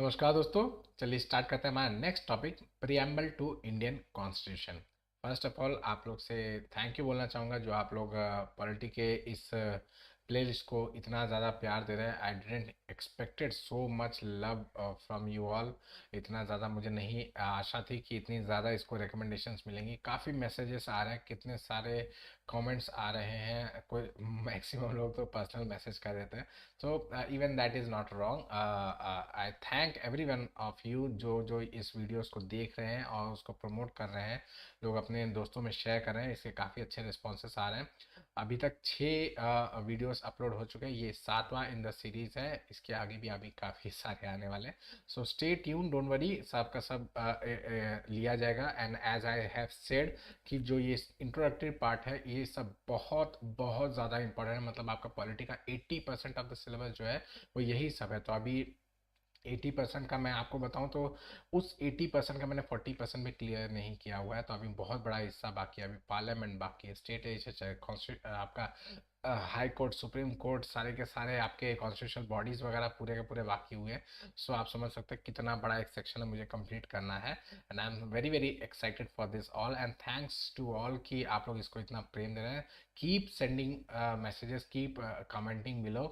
नमस्कार दोस्तों। चलिए स्टार्ट करते हैं हमारा next topic, preamble to Indian constitution. First of all आप लोग से थैंक यू बोलना चाहूँगा जो आप लोग पॉलिटी के इस प्लेलिस्ट को इतना ज़्यादा प्यार दे रहे हैं। I didn't expected so much love from you all. इतना ज़्यादा मुझे नहीं आशा थी कि इतनी ज़्यादा इसको रिकमेंडेशंस मिलेंगी। काफ़ी मैसेजेस आ रहे हैं, कितने सारे कमेंट्स आ रहे हैं, कोई मैक्सिमम लोग तो पर्सनल मैसेज कर देते हैं। So even that is not wrong. I thank everyone of you जो जो इस वीडियोस को देख रहे हैं और उसको प्रमोट कर रहे हैं, लोग अपने दोस्तों में शेयर कर रहे हैं। इसके काफ़ी अच्छे रिस्पॉन्सेस आ रहे हैं। अभी तक 6 वीडियोस अपलोड हो चुके हैं, ये 7वां इन द सीरीज़ है। इसके आगे भी अभी काफ़ी सारे आने वाले हैं। So stay tune, don't worry, सबका सब लिया जाएगा। And as I have said कि जो ये इंट्रोडक्टरी पार्ट है ये सब बहुत बहुत ज़्यादा इंपॉर्टेंट है। मतलब आपका पॉलिटी का 80% ऑफ द सिलेबस जो है वो यही सब है। तो अभी 80% का मैं आपको बताऊं तो उस 80% का मैंने 40% भी क्लियर नहीं किया हुआ है। तो अभी बहुत बड़ा हिस्सा बाकी है। अभी पार्लियामेंट बाकी है, स्टेट लेजिस्लेचर, आपका हाई कोर्ट, सुप्रीम कोर्ट, सारे के सारे आपके कॉन्स्टिट्यूशनल बॉडीज़ वगैरह पूरे के पूरे बाकी हुए हैं। सो आप समझ सकते हैं कितना बड़ा एक सेक्शन है मुझे कंप्लीट करना है। And I am very very excited for this all and thanks to all कि आप लोग इसको इतना प्रेम दे रहे हैं। Keep sending messages, keep commenting below.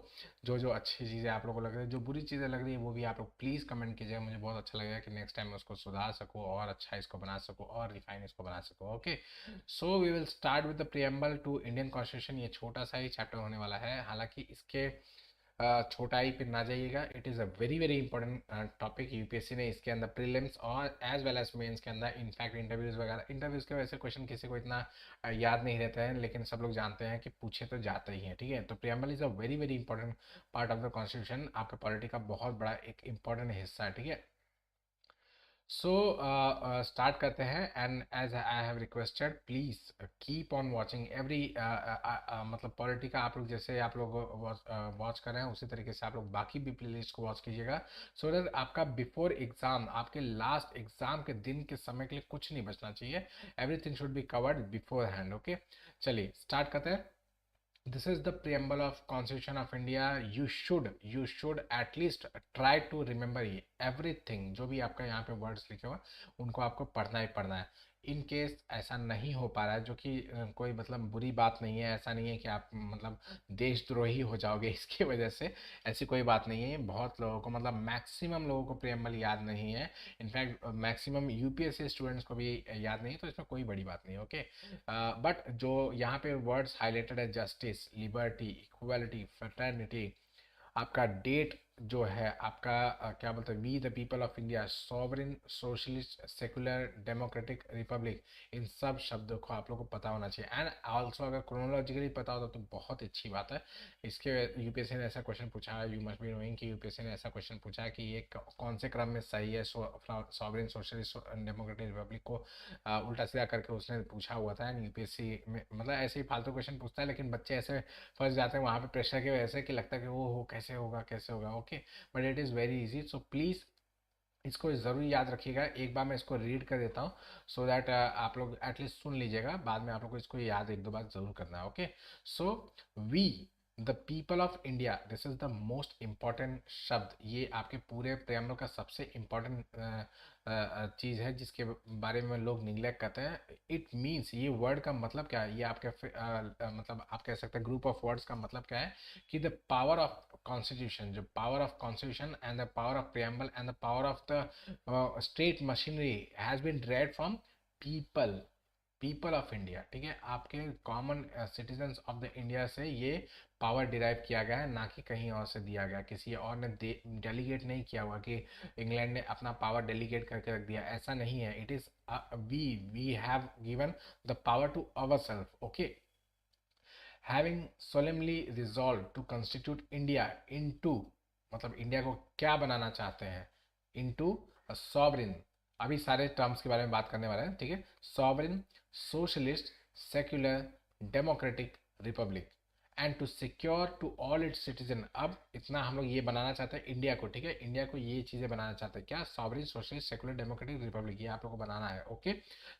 जो जो अच्छी चीज़ें आप लोगों को लग रही है, जो बुरी चीज़ें लग रही है वो भी आप लोग प्लीज़ कमेंट कीजिएगा। मुझे बहुत अच्छा लगेगा कि नेक्स्ट टाइम मैं उसको सुधार सकूँ और अच्छा इसको बना सकूँ और रिफाइन इसको बना सकूँ। Okay, so we will start with the preamble to Indian constitution. ये छोटा सा ही चैप्टर होने वाला है, हालांकि इसके छोटाई पे ना जाइएगा। It is a very very important topic. UPSC ने इसके अंदर प्रीलिम्स और एज वेल एज मेंस के अंदर इनफैक्ट इंटरव्यूज़ वगैरह, इंटरव्यूज़ के वैसे क्वेश्चन किसी को इतना याद नहीं रहता है, लेकिन सब लोग जानते हैं कि पूछे तो जाते ही हैं। ठीक है, तो preamble is a very very important part of the constitution, आपके पॉलिटी का बहुत बड़ा एक इंपॉर्टेंट हिस्सा है। ठीक है, सो स्टार्ट करते हैं। And as I have requested, please keep on watching every, मतलब पॉलिटिका आप लोग जैसे आप लोग वॉच कर रहे हैं उसी तरीके से आप लोग बाकी भी प्लेलिस्ट को वॉच कीजिएगा। सो दैट आपका बिफोर एग्जाम, आपके लास्ट एग्जाम के दिन के समय के लिए कुछ नहीं बचना चाहिए। Everything should be covered before hand. Okay, चलिए स्टार्ट करते हैं। This is the preamble of Constitution of India. You should at least try to remember everything जो भी आपका यहाँ पे वर्ड्स लिखे हुए हैं उनको आपको पढ़ना ही पढ़ना है। इन केस ऐसा नहीं हो पा रहा है, जो कि कोई मतलब बुरी बात नहीं है, ऐसा नहीं है कि आप मतलब देशद्रोही हो जाओगे इसकी वजह से, ऐसी कोई बात नहीं है। बहुत लोगों को, मतलब मैक्सिमम लोगों को प्रियम्बल याद नहीं है। इनफैक्ट मैक्सिमम यूपीएससी स्टूडेंट्स को भी याद नहीं है, तो इसमें कोई बड़ी बात नहीं है। ओके, बट जो यहाँ पे वर्ड्स हाईलाइटेड है, जस्टिस, लिबर्टी, इक्वालिटी, फ्रेटर्निटी, आपका डेट जो है आपका क्या बोलते हैं, we the people of India, sovereign, socialist, secular, democratic republic, इन सब शब्दों को आप लोगों को पता होना चाहिए। एंड ऑल्सो अगर क्रोनोलॉजिकली पता होता तो बहुत अच्छी बात है। इसके यूपीएससी ने ऐसा क्वेश्चन पूछा है, यू मस्ट बी नोइंग कि यूपीएससी ने ऐसा क्वेश्चन पूछा है कि ये कौन से क्रम में सही है। सॉवरेन, सोशलिस्ट, डेमोक्रेटिक रिपब्लिक को उल्टा सीधा करके उसने पूछा हुआ था। एंड यूपीएससी में मतलब ऐसे ही फालतू क्वेश्चन पूछता है, लेकिन बच्चे ऐसे फंस जाते हैं वहाँ पे प्रेशर की वजह से कि लगता है कि वो हो कैसे होगा कैसे होगा। Okay, but it is very easy. So please इसको ज़रूर याद रखिएगा। एक बार मैं इसको रीड कर देता हूँ सो दैट आप लोग एटलीस्ट सुन लीजिएगा, बाद में आप लोग को इसको याद एक दो बार ज़रूर करना है। Okay, so we the people of India, this is the most important शब्द। ये आपके पूरे प्रेम्बल का सबसे इम्पॉर्टेंट चीज़ है जिसके बारे में लोग निग्लेक्ट करते हैं। इट मीन्स, ये वर्ड का मतलब क्या है, ये आपके मतलब आप कह सकते हैं ग्रुप ऑफ वर्ड्स का मतलब क्या है कि द पावर ऑफ कॉन्स्टिट्यूशन, जो power of constitution and the power of preamble and the power of the state machinery has been derived from people, people of India. ठीक है, आपके common citizens of the India से ये power derive किया गया है, ना कि कहीं और से दिया गया, किसी और ने डेलीगेट नहीं किया हुआ कि इंग्लैंड ने अपना पावर डेलीगेट करके रख दिया, ऐसा नहीं है। It is we have given the power to our self. Okay, having solemnly resolved to constitute India into, मतलब इंडिया को क्या बनाना चाहते हैं, into a sovereign, अभी सारे टर्म्स के बारे में बात करने वाले हैं। ठीक है, sovereign, socialist, secular, democratic republic and to secure to all its citizen. अब इतना हम लोग ये बनाना चाहते हैं इंडिया को, ठीक है, इंडिया को ये चीज़ें बनाना चाहते हैं, क्या, sovereign socialist secular democratic Republic, ये आप लोग को बनाना है, ओके।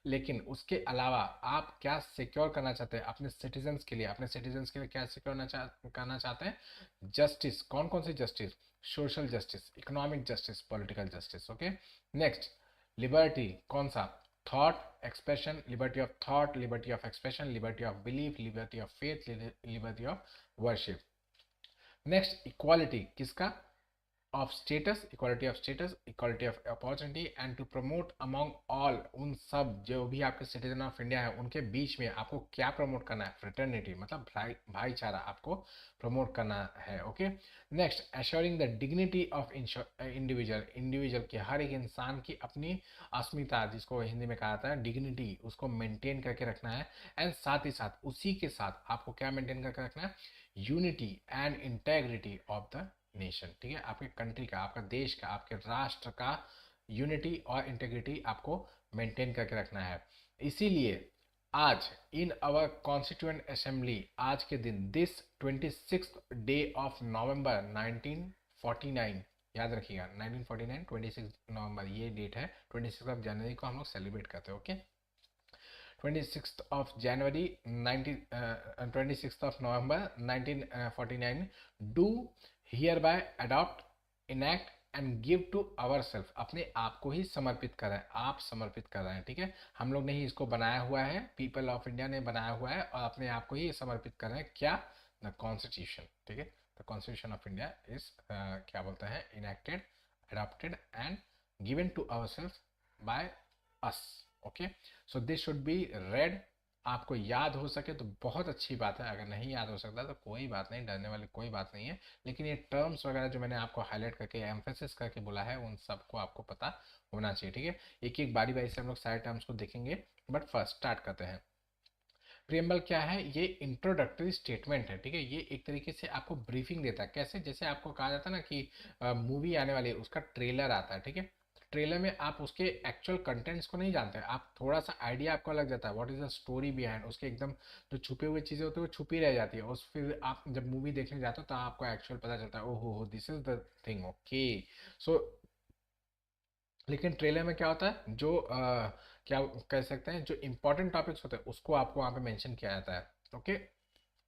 लेकिन उसके अलावा आप क्या सिक्योर करना चाहते हैं अपने सिटीजन्स के लिए, अपने सिटीजन्स के लिए क्या सिक्योर करना चाहते हैं, जस्टिस। कौन कौन सी justice, social justice, economic justice, political justice, okay. Next, liberty, कौन सा, thought expression, liberty of thought, liberty of expression, liberty of belief, liberty of faith, liberty of worship. Next, equality, किसका, of status, equality of status, equality of opportunity, and to promote among all, उन सब जो भी आपके citizen of India है उनके बीच में आपको क्या प्रमोट करना है, फ्रेटर्निटी, मतलब भाईचारा आपको प्रमोट करना है, okay. Next, assuring the dignity of individual, individual की, हर एक इंसान की अपनी अस्मिता, जिसको हिंदी में कहा जाता है डिग्निटी, उसको मेंटेन करके रखना है। एंड साथ ही साथ उसी के साथ आपको क्या मेंटेन करके रखना है, unity and integrity of the nation, ठीक है, आपके कंट्री का, आपका देश का, आपके राष्ट्र का यूनिटी और इंटेग्रिटी आपको मेंटेन करके रखना है। इसीलिए आज इन अवर कॉन्स्टिट्यूएंट असेंबली, आज के दिन, दिस 26 ऑफ नवंबर 1949, याद रखिएगा 1949 26 नवंबर ये डेट है, 26 जनवरी को हम लोग सेलिब्रेट करते हैं, okay. 26 November 1949 do hereby adopt, enact and give to our self, अपने आप को ही समर्पित कर रहे हैं, आप समर्पित कर रहे हैं, ठीक है, हम लोग ने ही इसको बनाया हुआ है, पीपल ऑफ इंडिया ने बनाया हुआ है और अपने आप को ही समर्पित कर रहे हैं, क्या, द कॉन्स्टिट्यूशन, ठीक है, the constitution of India is क्या बोलते हैं, enacted, adopted and given to our self by us, okay. So this should be read, आपको याद हो सके तो बहुत अच्छी बात है, अगर नहीं याद हो सकता तो कोई बात नहीं, डरने वाली कोई बात नहीं है, लेकिन ये टर्म्स वगैरह जो मैंने आपको हाईलाइट करके एम्फेसिस करके बोला है उन सबको आपको पता होना चाहिए, ठीक है। एक एक बारी बारी से हम लोग सारे टर्म्स को देखेंगे, बट फर्स्ट स्टार्ट करते हैं। प्रियम्बल क्या है, ये इंट्रोडक्टरी स्टेटमेंट है, ठीक है, ये एक तरीके से आपको ब्रीफिंग देता है, कैसे, जैसे आपको कहा जाता है ना कि मूवी आने वाली है उसका ट्रेलर आता है, ठीक है, ट्रेलर में आप उसके एक्चुअल कंटेंट्स को नहीं जानते, आप थोड़ा सा आइडिया आपको लग जाता है, what is the story behind, उसके एकदम जो छुपे हुए चीज़ें होती है वो छुपी रह जाती है, और फिर आप जब मूवी देखने जाते हो तो आपको एक्चुअल पता चलता है, ओहो हो this is the thing, okay. So लेकिन ट्रेलर में क्या होता है, जो क्या कह सकते हैं, जो इंपॉर्टेंट टॉपिक्स होते हैं उसको आपको वहाँ पे मेंशन किया जाता है, okay.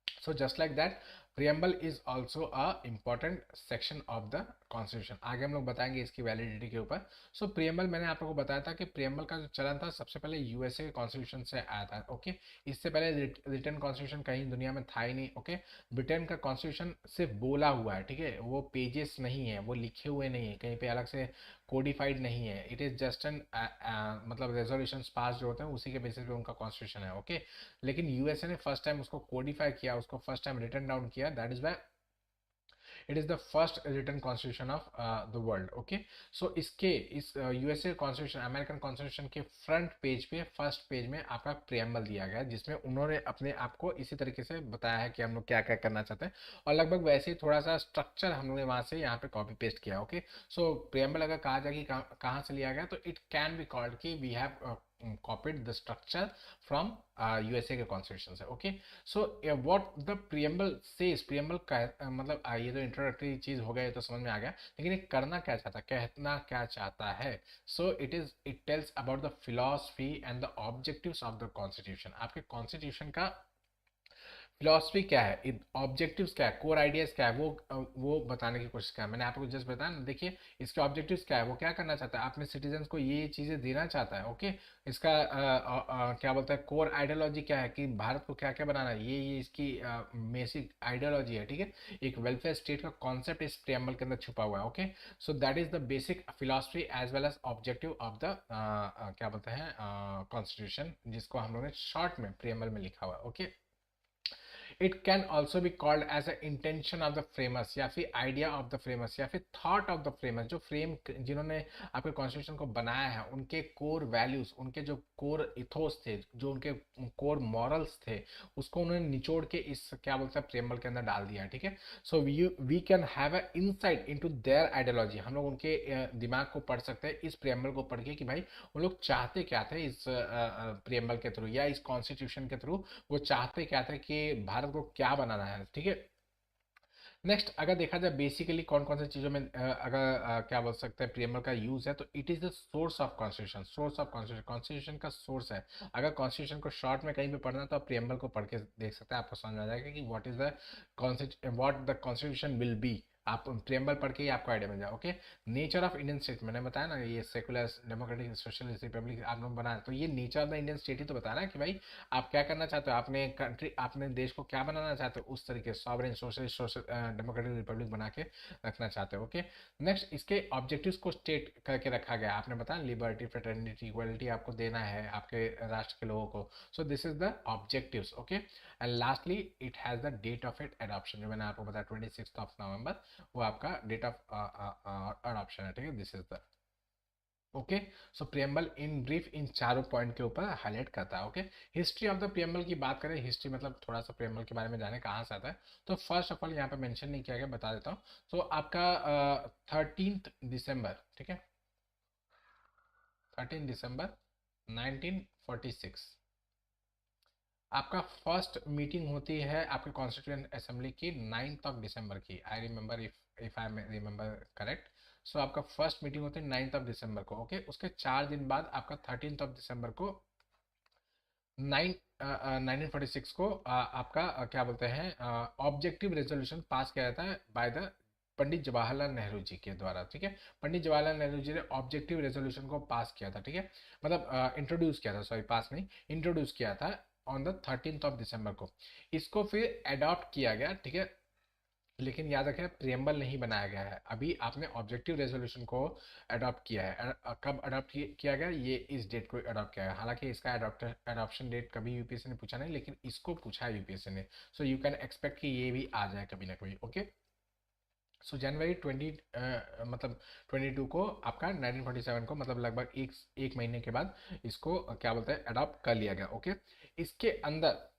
So just like that, preamble is also a important section of the constitution। आगे हम लोग बताएंगे इसकी वैलिडिटी के ऊपर। सो preamble मैंने आप लोगों को बताया था कि preamble का जो चलन था सबसे पहले यूएसए के कॉन्स्टिट्यूशन से आया था, ओके। इससे पहले रिटन कॉन्स्टिट्यूशन कहीं दुनिया में था ही नहीं, ओके। ब्रिटेन का कॉन्स्टिट्यूशन सिर्फ बोला हुआ है, ठीक है, वो पेजेस नहीं है, वो लिखे हुए नहीं है, कहीं पे अलग से कोडिफाइड नहीं है, इट इज जस्ट एन मतलब रेजोल्यूशन पास जो होते हैं उसी के बेसिस पे उनका कॉन्स्टिट्यूशन है, ओके। लेकिन यूएसए ने फर्स्ट टाइम उसको कोडिफाई किया, उसको फर्स्ट टाइम रिटन डाउन किया, that is why it is the first written constitution of the world, okay. So इसके इस यूएसए कॉन्स्टिट्यूशन, अमेरिकन कॉन्स्टिट्यूशन के फ्रंट पेज पे, फर्स्ट पेज में आपका प्रियम्बल दिया गया है, जिसमें उन्होंने अपने आप को इसी तरीके से बताया है कि हम लोग क्या क्या करना चाहते हैं, और लगभग वैसे ही थोड़ा सा स्ट्रक्चर हम लोग ने वहां से यहाँ पे कॉपी पेस्ट किया, ओके। सो प्रियम्बल अगर कहा जाए कि कहाँ से लिया गया, तो इट कैन बी कॉल्ड कि we have copied the structure from USA के कॉन्स्टिट्यूशन से, okay. So what the preamble says, preamble का मतलब ये तो इंट्रोडक्टरी चीज हो गया, ये तो समझ में आ गया, लेकिन ये करना क्या चाहता, कहना क्या चाहता है। So it tells about the philosophy and the objectives of the constitution, आपके कॉन्स्टिट्यूशन का फिलॉसफी क्या है, ऑब्जेक्टिव्स क्या है, कोर आइडियाज क्या है, वो बताने की कोशिश किया, मैंने आपको जस्ट बताया ना, देखिए इसके ऑब्जेक्टिव्स क्या है, वो क्या करना चाहता है, अपने सिटीजन्स को ये चीज़ें देना चाहता है, ओके। इसका क्या बोलता है, कोर आइडियोलॉजी क्या है, कि भारत को क्या क्या बनाना है, ये इसकी बेसिक आइडियोलॉजी है, ठीक है। एक वेलफेयर स्टेट का कॉन्सेप्ट इस प्रियम्बल के अंदर छुपा हुआ है, okay. So that is the basic philosophy as well as objective of the क्या बोलते हैं कॉन्स्टिट्यूशन, जिसको हम लोग ने शॉर्ट में प्रियम्बल में लिखा हुआ है, okay. It can also be called as a intention of the framers, या फिर आइडिया ऑफ द फ्रेमर्स, या फिर थॉट ऑफ द फ्रेमर्स, जो फ्रेम जिन्होंने आपके कॉन्स्टिट्यूशन को बनाया है उनके कोर वैल्यूज, उनके जो कोर इथोस थे, जो उनके कोर मॉरल्स थे, उसको उन्होंने निचोड़ के इस क्या बोलते हैं प्रेम्बल के अंदर डाल दिया है, ठीक है। So we can have a insight into their ideology, हम लोग उनके दिमाग को पढ़ सकते हैं इस प्रेम्बल को पढ़ के, कि भाई वो लोग चाहते क्या थे इस प्रेम्बल के थ्रू या इस कॉन्स्टिट्यूशन के थ्रू, वो चाहते क्या थे कि भारत हमको क्या बनाना है, ठीक है। नेक्स्ट अगर देखा जाए बेसिकली कौन कौन सी चीज़ों में अगर क्या बोल सकते हैं प्रियम्बल का यूज़ है, तो it is the source of constitution. Source of constitution, constitution का सोर्स है। अगर कॉन्स्टिट्यूशन को शॉर्ट में कहीं भी पढ़ना है तो आप प्रियम्बल को पढ़ के देख सकते हैं, आपको समझ आ जाएगा कि what the constitution will be. आप प्रियम्बल पढ़ के ही आपको आइडिया मिल जाए। Okay, nature of Indian state मैंने बताया ना, ये सेकुलर डेमोक्रेटिक सोशलिस्ट रिपब्लिक आप लोग बनाए, तो ये nature of the Indian state ही तो बता रहा है कि भाई आप क्या करना चाहते हो, आपने कंट्री, आपने देश को क्या बनाना चाहते हो, उस तरीके sovereign socialist social democratic Republic बना के रखना चाहते हो। ओके, नेक्स्ट इसके ऑब्जेक्टिव्स को स्टेट करके रखा गया, आपने बताया लिबर्टी, फ्रेटर्निटी, इक्वलिटी आपको देना है आपके राष्ट्र के लोगों को। So this is the objectives. Okay, and lastly it has the date of it adoption, जो मैंने आपको बताया 26 नवंबर, वो आपका डेट ऑफ एडॉप्शन है, ठीक है। This is the okay. So preamble in brief in चारों पॉइंट के ऊपर हाईलाइट करता है। Okay, history of the preamble की बात करें, हिस्ट्री मतलब थोड़ा सा प्रियम्बल के बारे में जाने कहाँ से आता है, तो फर्स्ट ऑफ ऑल यहाँ पे मेंशन नहीं किया गया, बता देता हूँ। तो आपका 13 दिसंबर, ठीक है, 13 दिसंबर 1946 आपका फर्स्ट मीटिंग होती है आपके कॉन्स्टिट्यूएंट असेंबली की 9 दिसंबर की। I remember, if I remember correct. So आपका फर्स्ट मीटिंग होती है 9 दिसंबर को। ओके, उसके 4 दिन बाद आपका 13 दिसंबर को 1946 को आपका क्या बोलते हैं ऑब्जेक्टिव रेजोल्यूशन पास किया जाता है बाय द पंडित जवाहरलाल नेहरू जी के द्वारा, ठीक है। पंडित जवाहरलाल नेहरू जी ने ऑब्जेक्टिव रेजोल्यूशन को पास किया था, ठीक है, मतलब इंट्रोड्यूस किया था, सॉरी पास नहीं, इंट्रोड्यूस किया था ऑन द 13 दिसंबर को। इसको फिर अडॉप्ट किया गया, ठीक है, लेकिन याद रखें प्रियम्बल नहीं बनाया गया है अभी, आपने ऑब्जेक्टिव रेजोल्यूशन को अडॉप्ट किया है। कब अडॉप्ट किया गया, ये इस डेट को अडॉप्ट किया है। हालांकि इसका अडॉप्शन डेट कभी यूपीएससी ने पूछा नहीं, लेकिन इसको पूछा है यूपीएससी ने। सो यू कैन एक्सपेक्ट कि ये भी आ जाए कभी ना कभी। ओके, सो जनवरी 20 मतलब 22 को आपका 1947 को, मतलब लगभग एक महीने के बाद इसको क्या बोलते हैं अडॉप्ट कर लिया गया। ओके, इसके अंदर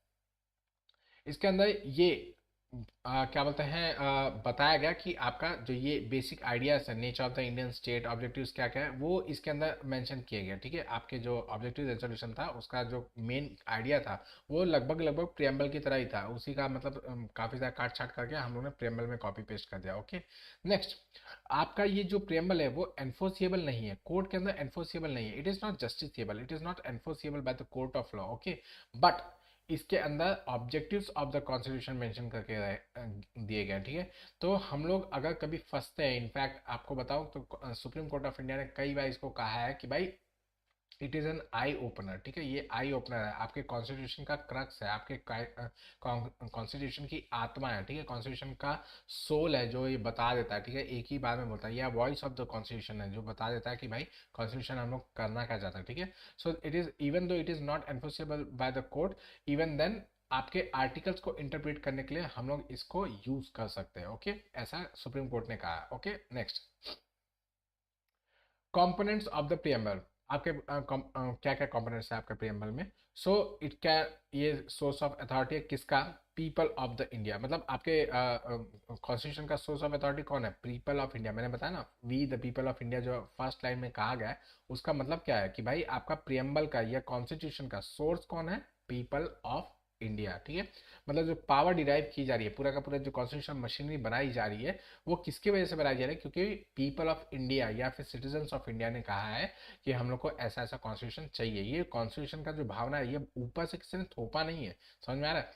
इसके अंदर ये क्या बोलते हैं बताया गया कि आपका जो ये बेसिक आइडियाज है, nature of the Indian state, objectives क्या क्या है, वो इसके अंदर मेंशन किए गए, ठीक है। आपके जो ऑब्जेक्टिव रेजोल्यूशन था उसका जो मेन आइडिया था वो लगभग लगभग प्रियम्बल की तरह ही था, उसी का मतलब काफ़ी ज़्यादा काट छाट करके हम लोग ने प्रियम्बल में कॉपी पेस्ट कर दिया। ओके, नेक्स्ट आपका ये जो प्रियम्बल है वो एनफोर्सिएबल नहीं है, कोर्ट के अंदर एनफोर्सिएबल नहीं है, it is not justiciable, it is not enforceable bye the court of law. Okay, but इसके अंदर objectives of the constitution mention करके दिए गए, ठीक है। तो हम लोग अगर कभी फंसते हैं, इनफैक्ट आपको बताऊं तो सुप्रीम कोर्ट ऑफ इंडिया ने कई बार इसको कहा है कि भाई it is an eye opener, ठीक है, ये आई ओपनर है, आपके कॉन्स्टिट्यूशन का क्रक्स है, आपके कॉन्स्टिट्यूशन की आत्मा है, ठीक है, कॉन्स्टिट्यूशन का सोल है जो ये बता देता है, ठीक है, एक ही बार में बोलता है, या वॉइस ऑफ द कॉन्स्टिट्यूशन है जो बता देता है कि भाई कॉन्स्टिट्यूशन हम लोग करना क्या चाहता है, ठीक है। So it is even though it is not enforceable by the court, even then आपके आर्टिकल्स को इंटरप्रेट करने के लिए हम लोग इसको यूज कर सकते हैं। ओके, ऐसा सुप्रीम कोर्ट ने कहा। Okay, next components of the preamble, आपके क्या क्या कंपोनेंट्स है आपके प्रियम्बल में। सो इट क्या, ये सोर्स ऑफ अथॉरिटी है किसका, पीपल ऑफ द इंडिया, मतलब आपके कॉन्स्टिट्यूशन का सोर्स ऑफ अथॉरिटी कौन है, पीपल ऑफ इंडिया। मैंने बताया ना we the people of India, जो फर्स्ट लाइन में कहा गया है उसका मतलब क्या है कि भाई आपका प्रियम्बल का या कॉन्स्टिट्यूशन का सोर्स कौन है, पीपल ऑफ इंडिया, ठीक है। मतलब जो पावर डिराइव की जा रही है, पूरा का पूरा जो कॉन्स्टिट्यूशन मशीनरी बनाई जा रही है, वो किसकी वजह से बनाई जा रही है, क्योंकि पीपल ऑफ इंडिया या फिर सिटीजन्स ऑफ इंडिया ने कहा है कि हम लोग को ऐसा ऐसा कॉन्स्टिट्यूशन चाहिए। ये कॉन्स्टिट्यूशन का जो भावना है ये ऊपर से किसी ने थोपा नहीं है, समझ में आ रहा है,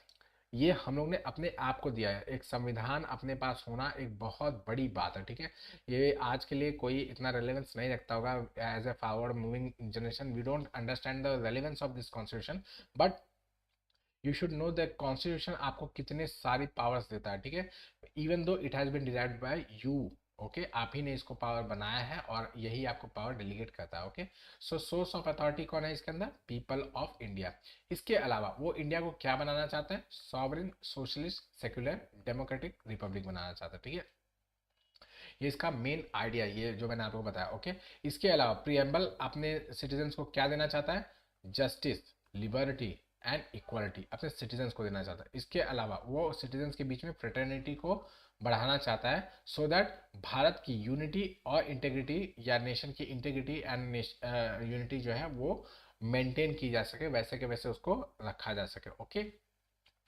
ये हम लोग ने अपने आप को दिया है। एक संविधान अपने पास होना एक बहुत बड़ी बात है, ठीक है। ये आज के लिए कोई इतना रेलेवेंस नहीं रखता होगा, as a forward moving generation we don't understand the relevance of this constitution, but you should know that constitution आपको कितने सारी पावर्स देता है, ठीक है, even though it has been derived by you. Okay, आप ही ने इसको पावर बनाया है और यही आपको पावर डेलीगेट करता है। Okay, so source of authority कौन है इसके अंदर, पीपल ऑफ इंडिया। इसके अलावा वो इंडिया को क्या बनाना चाहते हैं, sovereign socialist secular democratic republic बनाना चाहते हैं, ठीक है। ये इसका मेन आइडिया, ये जो मैंने आपको बताया। ओके, इसके अलावा प्रियम्बल अपने सिटीजन्स को क्या देना चाहता है, जस्टिस, लिबर्टी एंड इक्वालिटी अपने सिटीजन्स को देना चाहता है। इसके अलावा वो सिटीजन्स के बीच में फ्रेटर्निटी को बढ़ाना चाहता है, सो दैट भारत की यूनिटी और इंटेग्रिटी या नेशन की इंटेग्रिटी एंड यूनिटी जो है वो मेंटेन की जा सके, वैसे के वैसे उसको रखा जा सके। ओके,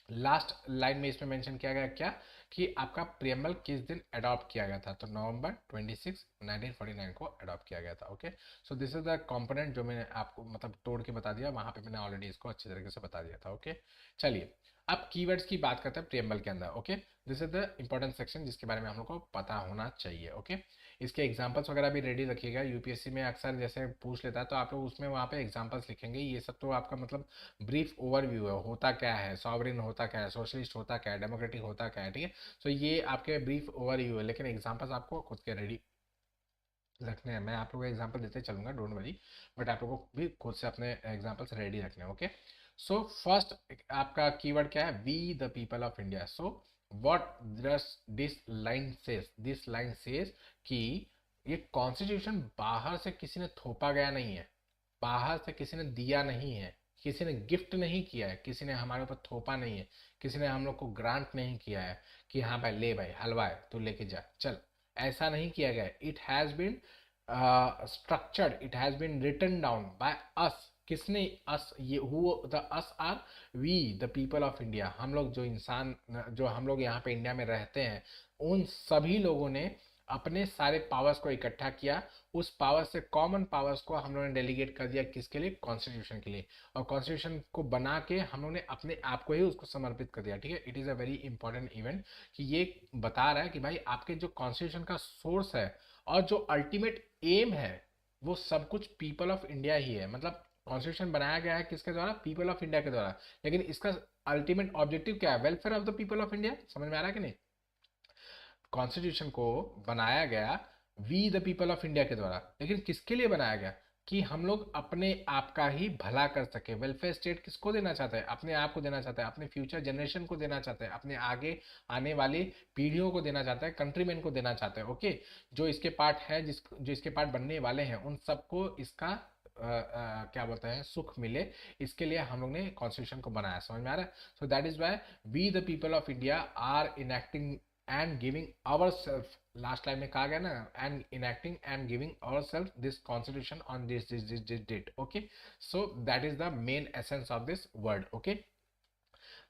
लास्ट लाइन में इसमें मेंशन किया गया क्या कि आपका प्रियम्बल किस दिन अडॉप्ट किया गया था, तो नवंबर 26 1949 को अडॉप्ट किया गया था। Okay, so this is the component जो मैंने आपको मतलब तोड़ के बता दिया, वहां पे मैंने ऑलरेडी इसको अच्छी तरीके से बता दिया था। ओके, चलिए अब कीवर्ड्स की बात करते हैं प्रियम्बल के अंदर। Okay, this is the important section जिसके बारे में हम लोग को पता होना चाहिए। ओके, इसके एग्जाम्पल्स वगैरह भी रेडी रखिएगा, यूपीएससी में अक्सर जैसे पूछ लेता है तो आप लोग उसमें वहाँ पे एग्जाम्पल्स लिखेंगे। ये सब तो आपका मतलब ब्रीफ ओवरव्यू है, होता क्या है सॉवरेन, होता क्या है सोशलिस्ट, होता क्या है डेमोक्रेटिक, होता क्या है, ठीक है। सो ये आपके ब्रीफ ओवरव्यू है, लेकिन एग्जाम्पल्स आपको खुद के रेडी रखने हैं। मैं आप लोगों को एग्जाम्पल देते चलूंगा, डोंट वरी, बट आप लोगों को भी खुद से अपने एग्जाम्पल्स रेडी रखने हैं। ओके, सो फर्स्ट आपका कीवर्ड क्या है, we the people of India. So what this line says, this line says कि ये कॉन्स्टिट्यूशन बाहर से किसी ने थोपा गया नहीं है, बाहर से किसी ने दिया नहीं है, किसी ने गिफ्ट नहीं किया है, किसी ने हमारे ऊपर थोपा नहीं है, किसी ने हम लोग को ग्रांट नहीं किया है कि हाँ भाई ले भाई हलवा है तू लेके जा चल, ऐसा नहीं किया गया। It has been structured, it has been written down by us. किसने, अस, ये who the us are we the people of India. हम लोग जो इंसान, जो हम लोग यहाँ पे इंडिया में रहते हैं, उन सभी लोगों ने अपने सारे पावर्स को इकट्ठा किया, उस पावर से कॉमन पावर्स को हम लोगों ने डेलीगेट कर दिया किसके लिए, कॉन्स्टिट्यूशन के लिए, और कॉन्स्टिट्यूशन को बना के हम लोगों ने अपने आप को ही उसको समर्पित कर दिया। ठीक है, it is a very important event कि ये बता रहा है कि भाई आपके जो कॉन्स्टिट्यूशन का सोर्स है और जो अल्टीमेट एम है वो सब कुछ पीपल ऑफ इंडिया ही है। मतलब कॉन्स्टिट्यूशन बनाया गया है किसके द्वारा, पीपल ऑफ इंडिया के द्वारा, लेकिन इसका अल्टीमेट ऑब्जेक्टिव क्या है, welfare of the people of India. समझ में आ रहा है कि नहीं, कॉन्स्टिट्यूशन को बनाया गया we the people of India के द्वारा, लेकिन किसके लिए बनाया गया, कि हम लोग अपने आप का ही भला कर सके। वेलफेयर स्टेट किसको देना चाहते हैं, अपने आप को देना चाहते हैं, अपने फ्यूचर जनरेशन को देना चाहते हैं, अपने आगे आने वाली पीढ़ियों को देना चाहते हैं, कंट्रीमैन को देना चाहते हैं। ओके, जो इसके पार्ट है, जो इसके पार्ट बनने वाले हैं, उन सबको इसका क्या बोलते हैं सुख मिले, इसके लिए हम लोग ने कॉन्स्टिट्यूशन को बनाया। समझ में आ रहा है, so that is why we the people of India are enacting and giving ourselves, last line में कहा गया ना, and enacting and giving ourselves this constitution on this date. Okay, so that is the main essence of this word. Okay,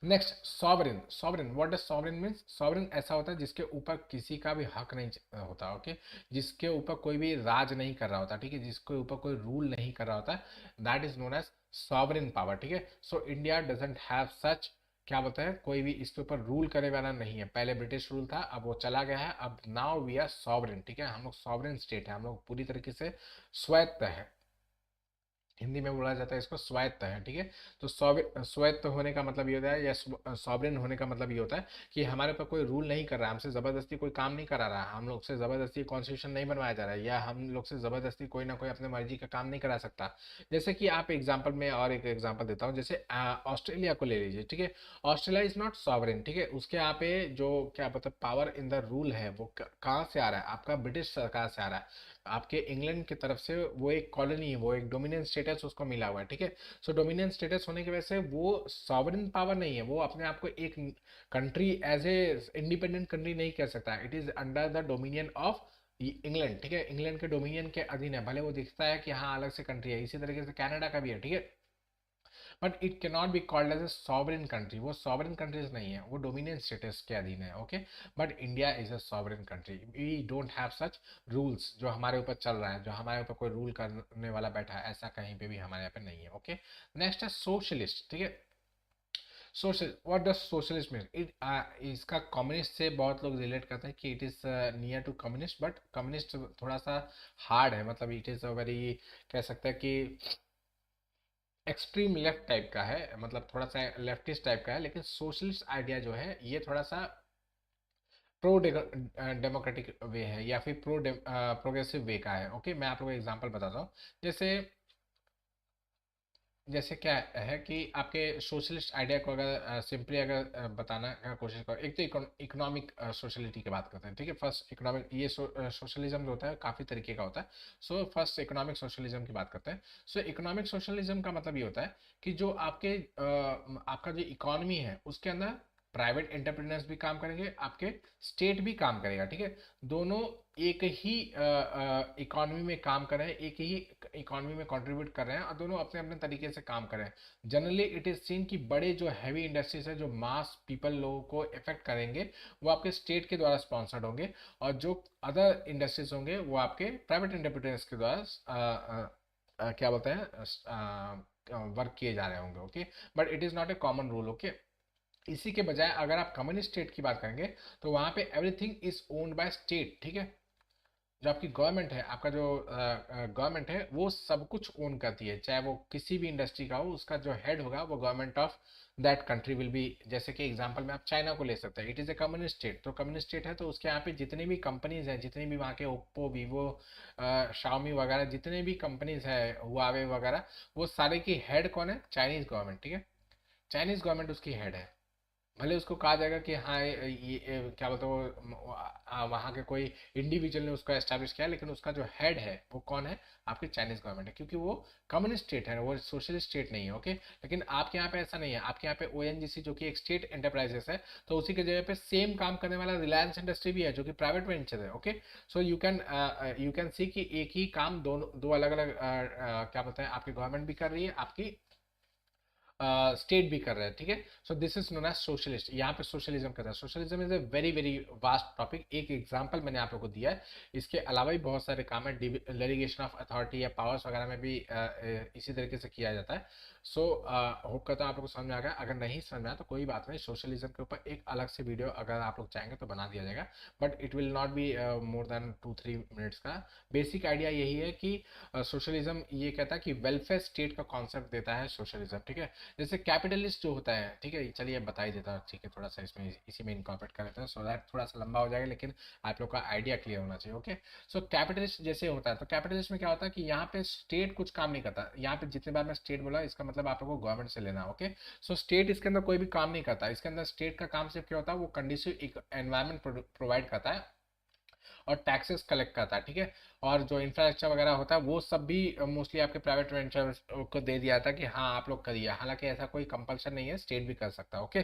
next sovereign. Sovereign, what does sovereign means, sovereign ऐसा होता है जिसके ऊपर किसी का भी हक नहीं होता। ओके, जिसके ऊपर कोई भी राज नहीं कर रहा होता, ठीक है, जिसके ऊपर कोई रूल नहीं कर रहा होता, that is known as sovereign power. ठीक है, so India doesn't have such, क्या बोलते हैं, कोई भी इसके ऊपर रूल करे वाला नहीं है। पहले ब्रिटिश रूल था, अब वो चला गया है, अब नाउ वी आर सॉवरेन। ठीक है, हम लोग सॉवरेन स्टेट है, हम लोग पूरी तरीके से स्वायत्त है, हिंदी में बोला जाता है इसको स्वायत्त है। ठीक है, तो स्वायत्त होने का मतलब ये होता है, या सॉवरेन होने का मतलब ये होता है कि हमारे ऊपर कोई रूल नहीं कर रहा है, हमसे ज़बरदस्ती कोई काम नहीं करा रहा है, हम लोग से ज़बरदस्ती कॉन्स्टिट्यूशन नहीं बनवाया जा रहा है, या हम लोग से ज़बरदस्ती कोई ना कोई अपने मर्जी का काम नहीं करा सकता। जैसे कि आप एग्जाम्पल में और एक एग्जाम्पल देता हूँ, जैसे ऑस्ट्रेलिया को ले लीजिए। ठीक है, ऑस्ट्रेलिया इज नॉट सॉवरेन। ठीक है, उसके यहाँ पे जो क्या मतलब पावर इन द रूल है वो कहाँ से आ रहा है, आपका ब्रिटिश सरकार से आ रहा है, आपके इंग्लैंड की तरफ से। वो एक कॉलोनी है, वो एक डोमिनियन स्टेटस उसको मिला हुआ है। ठीक है, सो डोमिनियन स्टेटस होने की वजह से वो सॉवरेन पावर नहीं है, वो अपने आप को एक country as a independent country नहीं कह सकता, it is under the dominion of England. ठीक है, इंग्लैंड के डोमिनियन के अधीन है, भले वो दिखता है कि हाँ अलग से कंट्री है, इसी तरीके से कनाडा का भी है। ठीक है, but it can not be called as a sovereign country, वो सॉवरेन कंट्रीज नहीं है, वो डोमिनियन स्टेटस के अधीन है। Okay, but India is a sovereign country, we don't have such rules जो हमारे ऊपर चल रहा है, जो हमारे ऊपर कोई रूल करने वाला बैठा है, ऐसा कहीं पे भी हमारे यहाँ पे नहीं है। ओके, नेक्स्ट है सोशलिस्ट। ठीक है, social, what does socialist mean, it इसका कम्युनिस्ट से बहुत लोग रिलेट करते हैं कि it is near to communist, but communist थोड़ा सा हार्ड है, मतलब इट इज अ वेरी, कह सकते हैं कि एक्सट्रीम लेफ्ट टाइप का है, मतलब थोड़ा सा लेफ्टिस्ट टाइप का है। लेकिन सोशलिस्ट आइडिया जो है ये थोड़ा सा प्रो डेमोक्रेटिक वे है, या फिर प्रोग्रेसिव वे का है। ओके, मैं आप लोगों को एग्जांपल बताता हूँ। जैसे जैसे क्या है कि आपके सोशलिस्ट आइडिया को अगर सिंपली अगर बताना का कोशिश करो, एक तो इकोनॉमिक सोशलिटी की बात करते हैं। ठीक है, फर्स्ट इकोनॉमिक, ये सोशलिज्म जो होता है काफ़ी तरीके का होता है। सो फर्स्ट इकोनॉमिक सोशलिज्म की बात करते हैं। सो इकोनॉमिक सोशलिज्म का मतलब ये होता है कि जो आपके आपका जो इकोनॉमी है उसके अंदर प्राइवेट एंटरप्रेन्योर्स भी काम करेंगे, आपके स्टेट भी काम करेगा। ठीक है, दोनों एक ही इकोनॉमी में काम कर रहे हैं, एक ही इकोनॉमी में कंट्रीब्यूट कर रहे हैं और दोनों अपने अपने तरीके से काम कर रहे हैं। जनरली इट इज़ सीन कि बड़े जो हैवी इंडस्ट्रीज है जो मास पीपल लोगों को इफेक्ट करेंगे वो आपके स्टेट के द्वारा स्पॉन्सर्ड होंगे, और जो अदर इंडस्ट्रीज होंगे वो आपके प्राइवेट एंटरप्रेन्योर्स के द्वारा क्या बोलते हैं वर्क किए जा रहे होंगे। Okay, but it is not a common rule. Okay, इसी के बजाय अगर आप कम्युनिस्ट स्टेट की बात करेंगे तो वहाँ पे everything is owned by state. ठीक है, जो आपकी गवर्नमेंट है, आपका जो गवर्नमेंट है वो सब कुछ ओन करती है, चाहे वो किसी भी इंडस्ट्री का हो, उसका जो हेड होगा वो government of that country will be. जैसे कि एग्जांपल में आप चाइना को ले सकते हैं, it is a communist state. तो कम्युनिस्ट स्टेट है तो उसके यहाँ पे जितनी भी कंपनीज हैं, जितनी भी वहाँ के ओप्पो, वीवो, शाओमी वगैरह जितने भी कंपनीज है, हुआवे वगैरह, वो सारे की हेड कौन है? Chinese government. ठीक है, चाइनीज गवर्नमेंट उसकी हेड है। भले उसको कहा जाएगा कि हाँ क्या बोलते हो, वहाँ के कोई इंडिविजुअल ने उसको एस्टैब्लिश किया, लेकिन उसका जो हेड है वो कौन है? आपकी चाइनीज गवर्नमेंट है, क्योंकि वो कम्युनिस्ट स्टेट है, वो सोशलिस्ट स्टेट नहीं है। ओके, लेकिन आपके यहाँ पे ऐसा नहीं है। आपके यहाँ पे ओएनजीसी जो कि एक स्टेट एंटरप्राइजेस है, तो उसी के जगह पे सेम काम करने वाला रिलायंस इंडस्ट्री भी है जो कि प्राइवेट वेंचर है। Okay, so you can see कि एक ही काम दोनों दो अलग अलग क्या बोलते हैं, आपकी गवर्नमेंट भी कर रही है, आपकी स्टेट भी कर रहे हैं। ठीक है, so this is known as socialist. यहाँ पे सोशलिज्म कर रहा है। Socialism is a very very vast topic. एक एग्जांपल मैंने आप लोगों को दिया है, इसके अलावा भी बहुत सारे काम है। डेलीगेशन ऑफ अथॉरिटी या पावर्स वगैरह में भी इसी तरीके से किया जाता है। सो होप करता हूँ आप लोग को समझ में आ गया। अगर नहीं समझ में आया तो कोई बात नहीं, सोशलिज्म के ऊपर एक अलग से वीडियो अगर आप लोग चाहेंगे तो बना दिया जाएगा, but it will not be more than 2-3 minutes का। बेसिक आइडिया यही है कि सोशलिज्म ये कहता है कि वेलफेयर स्टेट का कॉन्सेप्ट देता है सोशलिज्म। ठीक है, जैसे कैपिटलिस्ट जो होता है, ठीक है, चलिए बता ही देता हूँ। ठीक है, थोड़ा सा इसमें इसी में इनकॉर्पोरेट कर लेते हैं, सो दैट थोड़ा सा लंबा हो जाएगा, लेकिन आप लोग का आइडिया क्लियर होना चाहिए। ओके, सो कैपिटलिस्ट जैसे होता है, तो कैपिटलिस्ट में क्या होता है कि यहाँ पे स्टेट कुछ काम नहीं करता। यहाँ पे जितने बार मैं स्टेट बोला, इसका मतलब आप लोग को गवर्नमेंट से लेना। ओके, सो स्टेट इसके अंदर कोई भी काम नहीं करता। इसके अंदर स्टेट का काम सिर्फ क्या होता है, वो कंडीसिव एक एनवायरमेंट प्रोवाइड करता है और टैक्सेस कलेक्ट करता है। ठीक है, और जो इंफ्रास्ट्रक्चर वगैरह होता है वो सब भी मोस्टली आपके प्राइवेट वेंचर को दे दिया था कि हाँ आप लोग करिए, हालांकि ऐसा कोई कंपल्सन नहीं है, स्टेट भी कर सकता है। ओके,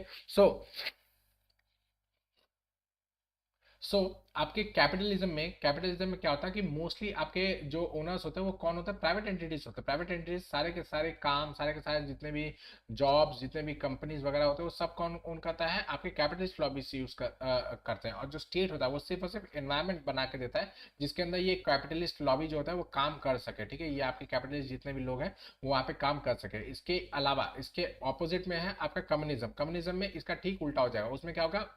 सो आपके कैपिटलिज्म में क्या होता है कि मोस्टली आपके जो ओनर्स होते हैं वो कौन होता है? प्राइवेट एंटिटीज होते हैं। प्राइवेट एंटिटीज सारे के सारे काम, सारे के सारे जितने भी जॉब्स, जितने भी कंपनीज वगैरह होते हैं, वो सब कौन ओन करता है? आपके कैपिटलिस्ट लॉबीज यूज करते हैं। और जो स्टेट होता है वो सिर्फ और सिर्फ एनवायरमेंट बना के देता है जिसके अंदर ये कैपिटलिस्ट लॉबी जो होता है वो काम कर सके। ठीक है, ये आपके कैपिटलिस्ट जितने भी लोग हैं वो वहाँ पे काम कर सके। इसके अलावा इसके ऑपोजिट में है आपका कम्युनिज्म। कम्युनिज्म में इसका ठीक उल्टा हो जाएगा। उसमें क्या होगा,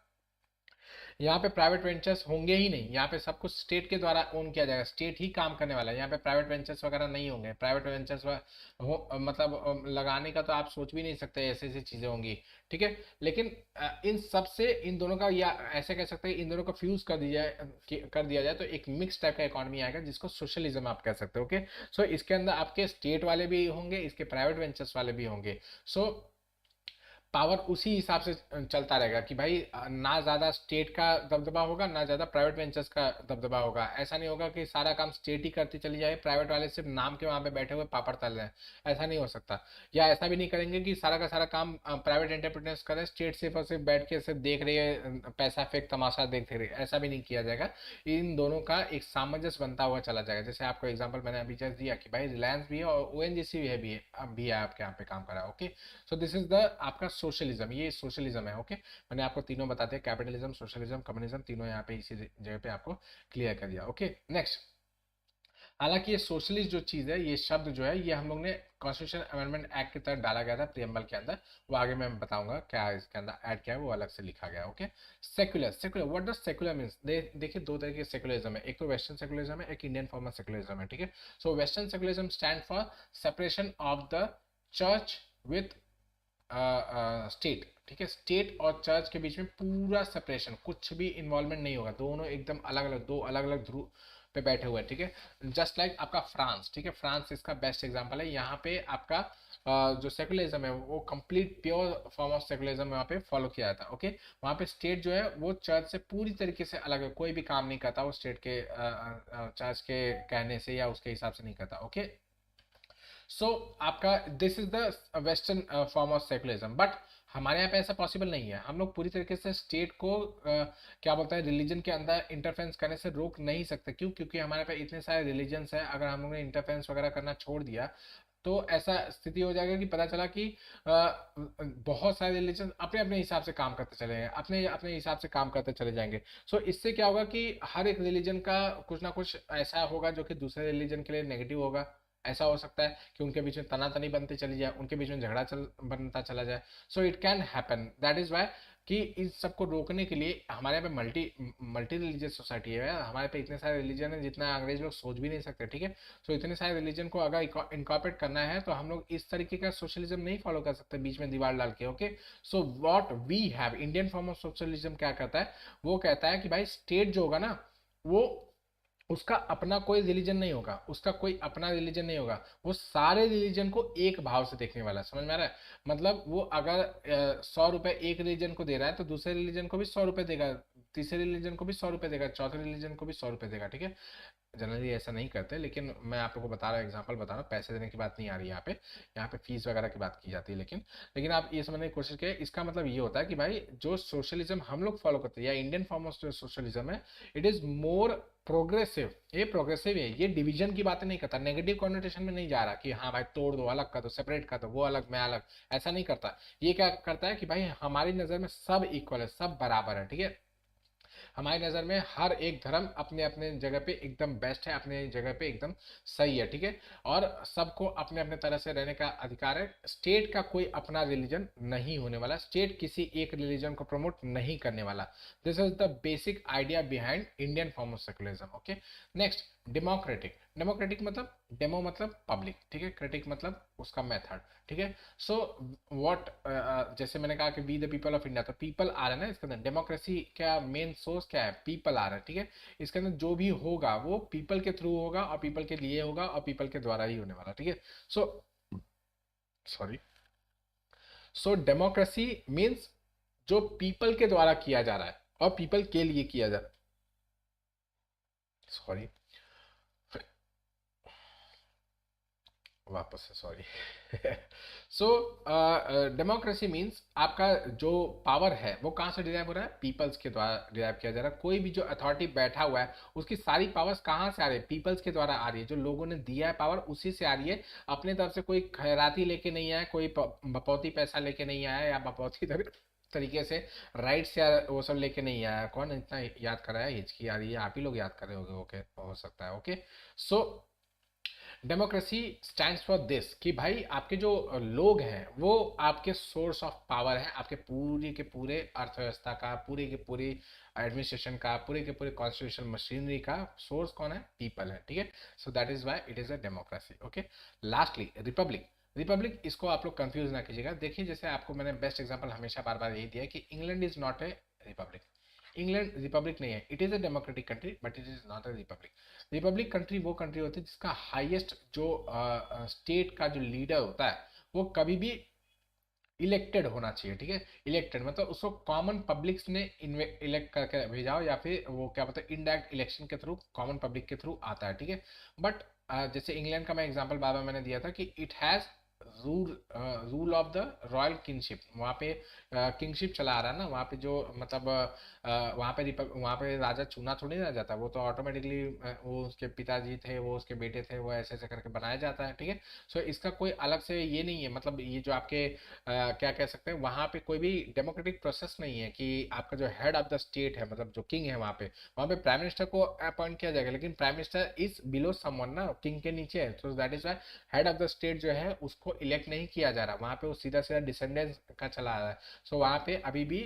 यहाँ पे प्राइवेट वेंचर्स होंगे ही नहीं। यहाँ पे सब कुछ स्टेट के द्वारा ओन किया जाएगा, स्टेट ही काम करने वाला है। यहाँ पे प्राइवेट वेंचर्स वगैरह नहीं होंगे। प्राइवेट वेंचर्स मतलब लगाने का तो आप सोच भी नहीं सकते, ऐसी ऐसी चीजें होंगी। ठीक है, लेकिन इन सब से इन दोनों का, या ऐसे कह सकते हैं इन दोनों का फ्यूज कर दिया जाए तो एक मिक्स टाइप का इकोनॉमी आएगा जिसको सोशलिज्म आप कह सकते हो। ओके, सो इसके अंदर आपके स्टेट वाले भी होंगे, इसके प्राइवेट वेंचर्स वाले भी होंगे। सो पावर उसी हिसाब से चलता रहेगा कि भाई ना ज़्यादा स्टेट का दबदबा होगा, ना ज़्यादा प्राइवेट वेंचर्स का दबदबा होगा। ऐसा नहीं होगा कि सारा काम स्टेट ही करती चली जाए, प्राइवेट वाले सिर्फ नाम के वहाँ पे बैठे हुए पापड़ तल रहे हैं, ऐसा नहीं हो सकता। या ऐसा भी नहीं करेंगे कि सारा का सारा काम प्राइवेट एंटरप्रेन्योर्स करें, स्टेट सिर्फ और सिर्फ बैठ के सिर्फ देख रही है, पैसा फेंक तमाशा देख रही है, ऐसा भी नहीं किया जाएगा। इन दोनों का एक सामंजस्य बनता हुआ चला जाएगा। जैसे आपको एग्जाम्पल मैंने अभी जस्ट दिया कि भाई रिलायंस भी है और ओएनजीसी भी है, भी है आपके यहाँ पे काम कर रहा है। Okay, so this is the आपका सोशलिज्म, ये सोशलिज्म है। ओके, मैंने आपको तीनों बताते हैं, कैपिटलिज्म, सोशलिज्म, कम्युनिज्म, तीनों यहाँ पे इसी जगह पे आपको क्लियर कर दिया। Okay, next. हालांकि ये सोशलिस्ट जो चीज है, ये शब्द जो है, ये हम लोग ने कॉन्स्टिट्यूशन अमेंडमेंट एक्ट की तरह डाला गया था प्रियम्बल के अंदर। वो आगे मैं बताऊंगा क्या इसके अंदर ऐड किया है, वो अलग से लिखा गया है। Okay, secular. Secular, what does secular means? देखिए दो तरह के सेक्युलरिज्म है, एक तो वेस्टर्न सेक्युलरिज्म है, एक इंडियन फॉर्म ऑफ सेक्युलरिज्म है। ठीक है, सो western secularism stand for separation of the church with state. ठीक है, स्टेट और चर्च के बीच में पूरा सेपरेशन, कुछ भी इन्वॉल्वमेंट नहीं होगा, दोनों एकदम अलग अलग, दो अलग अलग ध्रुव पे बैठे हुए हैं। ठीक है, जस्ट लाइक आपका फ्रांस। ठीक है, फ्रांस इसका बेस्ट एग्जांपल है। यहाँ पे आपका जो सेकुलरिज्म है वो complete pure form of secularism वहाँ पे फॉलो किया जाता है। ओके, वहाँ पे स्टेट जो है वो चर्च से पूरी तरीके से अलग है, कोई भी काम नहीं करता वो स्टेट के चर्च के कहने से या उसके हिसाब से नहीं करता। ओके, सो आपका this is the western form of secularism. But हमारे यहाँ पे ऐसा पॉसिबल नहीं है। हम लोग पूरी तरीके से स्टेट को क्या बोलता है रिलीजन के अंदर इंटरफेरेंस करने से रोक नहीं सकते। क्यों? क्योंकि हमारे पे इतने सारे रिलीजन्स हैं। अगर हम लोगों ने इंटरफेरेंस वगैरह करना छोड़ दिया तो ऐसा स्थिति हो जाएगा कि पता चला कि बहुत सारे रिलीजन अपने अपने हिसाब से काम करते चले जाएंगे, अपने अपने हिसाब से काम करते चले जाएंगे। सो इससे क्या होगा कि हर एक रिलीजन का कुछ ना कुछ ऐसा होगा जो कि दूसरे रिलीजन के लिए नेगेटिव होगा। ऐसा हो सकता है कि उनके बीच में तनातनी बनती चली जाए, उनके बीच में झगड़ा बनता चला जाए। So it can happen, that is why कि इस सबको रोकने के लिए हमारे यहाँ पे मल्टी मल्टी रिलीजियस सोसाइटी है। हमारे पे इतने सारे रिलीजन है जितना अंग्रेज लोग सोच भी नहीं सकते, ठीक है। सो इतने सारे रिलीजन को अगर इनकॉर्पोरेट करना है तो हम लोग इस तरीके का सोशलिज्म नहीं फॉलो कर सकते बीच में दीवार डाल के, okay. So what we have, Indian form of socialism क्या कहता है? वो कहता है कि भाई स्टेट जो होगा ना, वो उसका अपना कोई रिलीजन नहीं होगा, उसका कोई अपना रिलीजन नहीं होगा। वो सारे रिलीजन को एक भाव से देखने वाला है, समझ में आ रहा है? मतलब वो अगर 100 रुपए एक रिलीजन को दे रहा है तो दूसरे रिलीजन को भी 100 रुपए देगा, तीसरे रिलीजन को भी 100 रुपए देगा, चौथे रिलीजन को भी 100 रुपए देगा, ठीक है। जनरली ऐसा नहीं करते, लेकिन मैं आप लोगों को बता रहा हूँ, एग्जांपल बता रहा हूँ। पैसे देने की बात नहीं आ रही है यहाँ पे, यहाँ पे फीस वगैरह की बात की जाती है। लेकिन लेकिन आप ये समझने की कोशिश करें, इसका मतलब ये होता है कि भाई जो सोशलिज्म हम लोग फॉलो करते हैं या इंडियन फॉर्म ऑफ सोशलिज्म है, इट इज मोर प्रोग्रेसिव। ये प्रोग्रेसिव है, ये डिवीजन की बातें नहीं करता, नेगेटिव कॉन्नोटेशन में नहीं जा रहा कि हाँ भाई तोड़ दो, अलग कर दो, सेपरेट कर दो, वो अलग मैं अलग, ऐसा नहीं करता। ये क्या करता है कि भाई हमारी नजर में सब इक्वल है, सब बराबर है, ठीक है। हमारी नज़र में हर एक धर्म अपने अपने जगह पे एकदम बेस्ट है, अपने जगह पे एकदम सही है, ठीक है। और सबको अपने अपने तरह से रहने का अधिकार है। स्टेट का कोई अपना रिलीजन नहीं होने वाला, स्टेट किसी एक रिलीजन को प्रमोट नहीं करने वाला। This is the basic idea behind Indian form of secularism, okay. Next, democratic. Democratic मतलब डेमो मतलब पब्लिक, ठीक है। क्रेटिक मतलब उसका मेथड, ठीक है। सो व्हाट, जैसे मैंने कहा कि we the people of India, तो पीपल आ रहा है ना इसके अंदर। डेमोक्रेसी का मेन सोर्स क्या है? पीपल आ रहा है, ठीक है। इसके अंदर जो भी होगा वो पीपल के थ्रू होगा और पीपल के लिए होगा और पीपल के द्वारा ही होने वाला, ठीक है। सो सॉरी, सो डेमोक्रेसी मीन्स जो पीपल के द्वारा किया जा रहा है और पीपल के लिए किया जा रहा है। सॉरी, वापस से सॉरी। सो डेमोक्रेसी मीन्स आपका जो पावर है वो कहाँ से डिराइव हो रहा है? पीपल्स के द्वारा डिराइव किया जा रहा है। कोई भी जो अथॉरिटी बैठा हुआ है उसकी सारी पावर्स कहाँ से आ रही है? पीपल्स के द्वारा आ रही है। जो लोगों ने दिया है पावर उसी से आ रही है। अपने तरफ से कोई खैराती लेके नहीं आया, कोई बपौती पैसा लेके नहीं आया या बपौती तरीके से राइट्स या वो सब लेके नहीं आया। कौन इतना याद कर रहा है? हिचकी आ रही है, आप ही लोग याद कर रहे होगे, ओके, हो सकता है, okay. So democracy stands for this कि भाई आपके जो लोग हैं वो आपके सोर्स ऑफ पावर है, आपके पूरे के पूरे अर्थव्यवस्था का, पूरे के पूरे एडमिनिस्ट्रेशन का, पूरे के पूरे कॉन्स्टिट्यूशन मशीनरी का सोर्स कौन है? पीपल है, ठीक है। So that is why it is a democracy, okay. Lastly, Republic. Republic, इसको आप लोग कंफ्यूज ना कीजिएगा। देखिए जैसे आपको मैंने बेस्ट एग्जांपल हमेशा बार बार यही दिया है कि England is not a Republic. England Republic नहीं है, it is a democratic country but it is not a republic. Republic country वो कंट्री होती है जिसका हाईएस्ट जो स्टेट का जो लीडर होता है वो कभी भी इलेक्टेड होना चाहिए, ठीक है। इलेक्टेड मतलब उसको कॉमन पब्लिक ने इलेक्ट करके भेजा हो या फिर वो क्या बोलते हैं इनडायरेक्ट इलेक्शन के थ्रू, कॉमन पब्लिक के थ्रू आता है, ठीक है। बट जैसे इंग्लैंड का मैं एग्जांपल बार बार मैंने दिया था कि it has rule rule of the royal kingship. वहाँ पे किंगशिप चला आ रहा है ना, वहाँ पे जो मतलब वहाँ पे राजा चुना थोड़ी ना जाता, वो तो ऑटोमेटिकली वो उसके पिताजी थे, वो उसके बेटे थे, वो ऐसे ऐसे करके बनाया जाता है, ठीक है। सो इसका कोई अलग से ये नहीं है, मतलब ये जो आपके क्या कह सकते हैं, वहाँ पे कोई भी डेमोक्रेटिक प्रोसेस नहीं है कि आपका जो हेड ऑफ द स्टेट है, मतलब जो किंग है वहाँ पे प्राइम मिनिस्टर को अपॉइंट किया जाएगा, लेकिन prime minister is below someone ना, किंग के नीचे है। तो that is why head of the state जो है उसको इलेक्ट नहीं किया जा रहा, वहाँ पे वो सीधा सीधा डिसेंडेंस का चला आ रहा है। सो वहाँ पे अभी भी